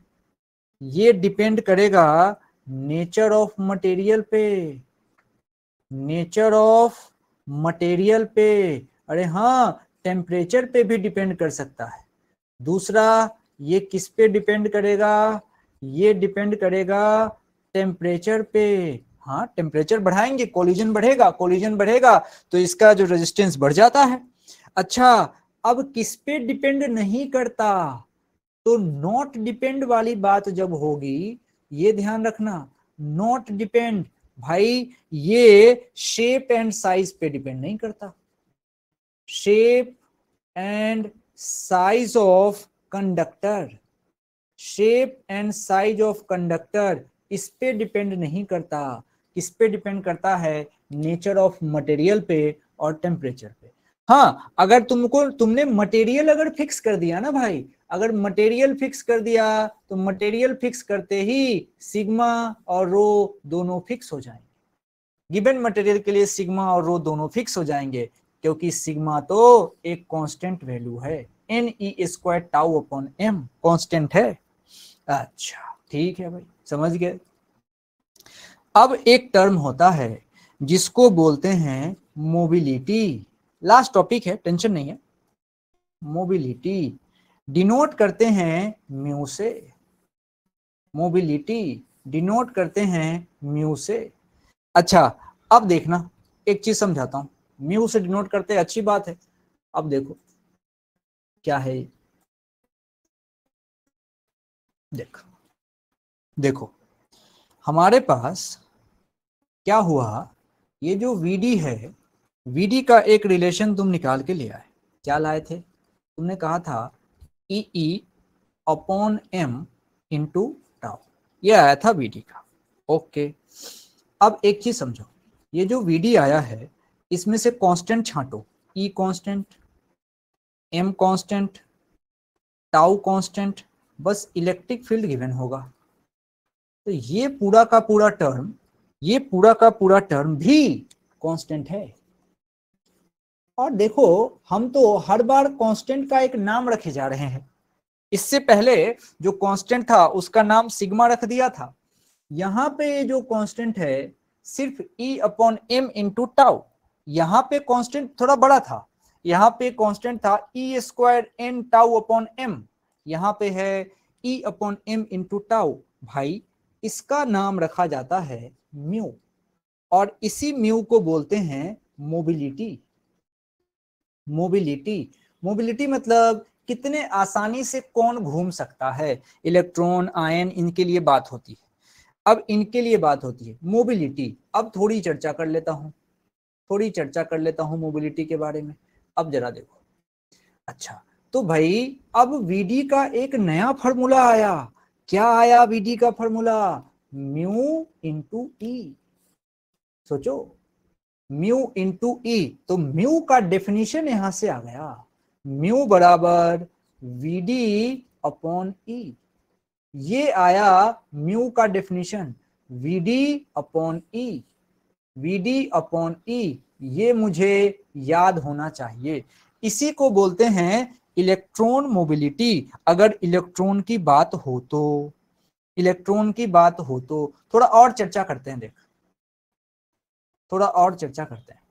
ये डिपेंड करेगा नेचर ऑफ मटेरियल पे। नेचर ऑफ मटेरियल पे। अरे हाँ, टेम्परेचर पे भी डिपेंड कर सकता है। दूसरा, ये किस पे डिपेंड करेगा? ये डिपेंड करेगा टेम्परेचर पे। हाँ, टेम्परेचर बढ़ाएंगे, कोलिजन बढ़ेगा, कोलिजन बढ़ेगा तो इसका जो रेजिस्टेंस बढ़ जाता है। अच्छा, अब किस पे डिपेंड नहीं करता? तो नॉट डिपेंड वाली बात जब होगी, ये ध्यान रखना, नॉट डिपेंड भाई, ये शेप एंड साइज पे डिपेंड नहीं करता। Shape and size of conductor, shape and size of conductor इस पे डिपेंड नहीं करता। किस पे डिपेंड करता है? नेचर ऑफ मटेरियल पे और टेम्परेचर पे। हाँ, अगर तुमने मटेरियल अगर फिक्स कर दिया ना भाई, अगर मटेरियल फिक्स कर दिया तो मटेरियल फिक्स करते ही सिग्मा और रो दोनों फिक्स हो जाएंगे। गिवन मटेरियल के लिए सिग्मा और रो दोनों फिक्स हो जाएंगे, क्योंकि सिग्मा तो एक कांस्टेंट वैल्यू है, NE² tau upon m constant है। अच्छा ठीक है भाई, समझ गए। अब एक टर्म होता है जिसको बोलते हैं मोबिलिटी। लास्ट टॉपिक है, टेंशन नहीं है। मोबिलिटी डिनोट करते हैं म्यू से। मोबिलिटी डिनोट करते हैं म्यू से। अच्छा, अब देखना, एक चीज समझाता हूं। म्यू से डिनोट करते हैं, अच्छी बात है। अब देखो क्या है ये। देखो देखो, हमारे पास क्या हुआ, ये जो VD है, VD का एक रिलेशन तुम निकाल के ले आए। क्या लाए थे? तुमने कहा था EE upon m into tau, ये आया था VD का। ओके, अब एक चीज समझो, ये जो VD आया है इसमें से कांस्टेंट छांटो। E constant, m constant, tau constant, बस इलेक्ट्रिक फील्ड गिवन होगा। तो ये पूरा का पूरा टर्म, ये पूरा का पूरा टर्म भी कांस्टेंट है। और देखो, हम तो हर बार कांस्टेंट का एक नाम रखे जा रहे हैं। इससे पहले जो कांस्टेंट था उसका नाम सिग्मा रख दिया था। यहाँ पे जो कांस्टेंट है सिर्फ E upon m into tau. यहाँ पे कांस्टेंट थोड़ा बड़ा था, यहाँ पे कांस्टेंट था E² n tau upon m। यहाँ पे है E upon m into tau. भाई इसका नाम रखा जाता है म्यू, और इसी म्यू को बोलते हैं मोबिलिटी। मोबिलिटी, मोबिलिटी मतलब कितने आसानी से कौन घूम सकता है। इलेक्ट्रॉन, आयन, इनके लिए बात होती है। अब इनके लिए बात होती है मोबिलिटी। अब थोड़ी चर्चा कर लेता हूं, थोड़ी चर्चा कर लेता हूं मोबिलिटी के बारे में। अब जरा देखो, अच्छा तो भाई अब वीडी का एक नया फॉर्मूला आया। क्या आया वीडी का फॉर्मूला? म्यू इंटू ई। सोचो, म्यू इंटू ई, तो म्यू का डेफिनेशन यहां से आ गया, म्यू बराबर वीडी अपॉन ई। ये आया म्यू का डेफिनेशन, वीडी अपॉन ई, वीडी अपॉन ई। ये मुझे याद होना चाहिए। इसी को बोलते हैं इलेक्ट्रॉन मोबिलिटी। अगर इलेक्ट्रॉन की बात हो तो, इलेक्ट्रॉन की बात हो तो थोड़ा और चर्चा करते हैं। देख, थोड़ा और चर्चा करते हैं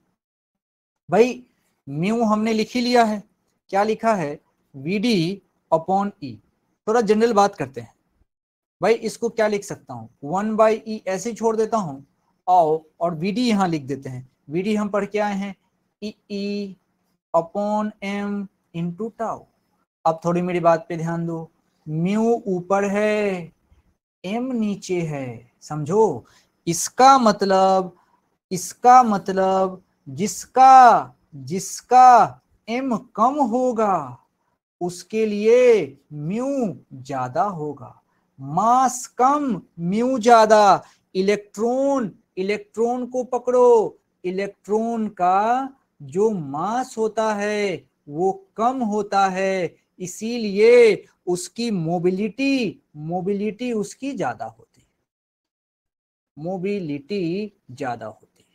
भाई। म्यू हमने लिख ही लिया है। क्या लिखा है? वीडी अपॉन ई। थोड़ा जनरल बात करते हैं भाई। इसको क्या लिख सकता हूं? 1/e ऐसे छोड़ देता हूं, आओ और वीडी यहां लिख देते हैं। वीडी हम पढ़ के आए हैं, e upon m into tau. अब थोड़ी मेरी बात पे ध्यान दो, म्यू ऊपर है, एम नीचे है, समझो। इसका मतलब जिसका जिसका एम कम होगा उसके लिए म्यू ज्यादा होगा। मास कम, म्यू ज्यादा। इलेक्ट्रॉन को पकड़ो, इलेक्ट्रॉन का जो मास होता है वो कम होता है, इसीलिए उसकी मोबिलिटी उसकी ज्यादा होती है, मोबिलिटी ज्यादा होती है।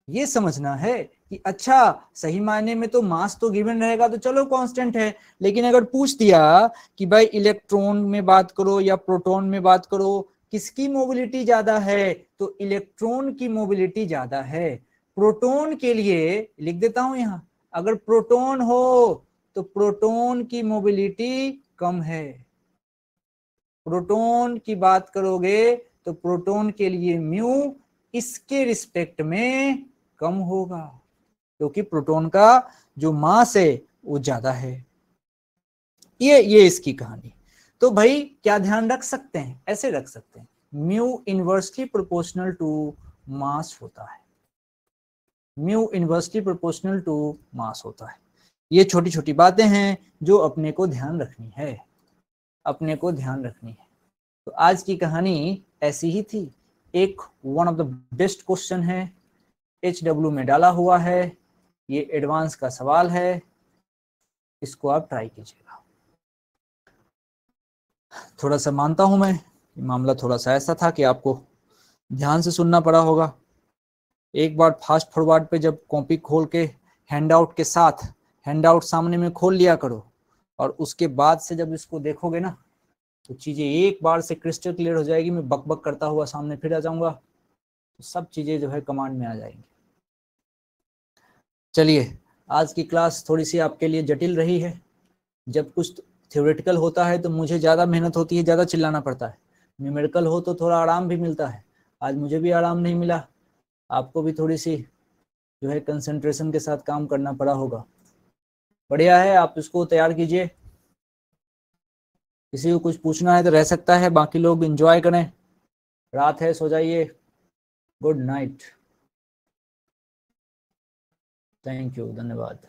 ये समझना है कि अच्छा, सही मायने में तो मास तो गिवन रहेगा तो चलो कांस्टेंट है, लेकिन अगर पूछ दिया कि भाई इलेक्ट्रॉन में बात करो या प्रोटॉन में बात करो, किसकी मोबिलिटी ज्यादा है, तो इलेक्ट्रॉन की मोबिलिटी ज्यादा है। प्रोटॉन के लिए लिख देता हूं यहां, अगर प्रोटॉन हो तो प्रोटॉन की मोबिलिटी कम है। प्रोटॉन की बात करोगे तो प्रोटॉन के लिए म्यू इसके रिस्पेक्ट में कम होगा, क्योंकि प्रोटॉन का जो मास है वो ज्यादा है। ये इसकी कहानी। तो भाई क्या ध्यान रख सकते हैं? ऐसे रख सकते हैं, mu inversely proportional to mass होता है, mu inversely proportional to mass होता है। ये छोटी छोटी बातें हैं जो अपने को ध्यान रखनी है, अपने को ध्यान रखनी है। तो आज की कहानी ऐसी ही थी। एक one of the best question है, HW में डाला हुआ है, ये एडवांस का सवाल है, इसको आप ट्राई कीजिएगा। थोड़ा सा मानता हूं मैं, मामला थोड़ा सा ऐसा था कि आपको ध्यान से सुनना पड़ा होगा। एक बार फास्ट फॉरवर्ड पे जब कॉपी खोल के हैंडआउट के साथ, हैंडआउट सामने में खोल लिया करो, और उसके बाद से जब इसको देखोगे ना तो चीजें एक बार से क्रिस्टल क्लियर हो जाएगी। मैं बक बक करता हुआ सामने फिर आ जाऊंगा, तो सब चीजें जो है कमांड में आ जाएंगी। चलिए, आज की क्लास थोड़ी सी आपके लिए जटिल रही है। जब कुछ थ्योरेटिकल होता है तो मुझे ज़्यादा मेहनत होती है, ज़्यादा चिल्लाना पड़ता है। न्यूमेरिकल हो तो थोड़ा आराम भी मिलता है। आज मुझे भी आराम नहीं मिला, आपको भी थोड़ी सी जो है कंसंट्रेशन के साथ काम करना पड़ा होगा। बढ़िया है, आप इसको तैयार कीजिए। किसी को कुछ पूछना है तो रह सकता है, बाकी लोग एंजॉय करें। रात है, सो जाइए। Good night. थैंक यू, धन्यवाद।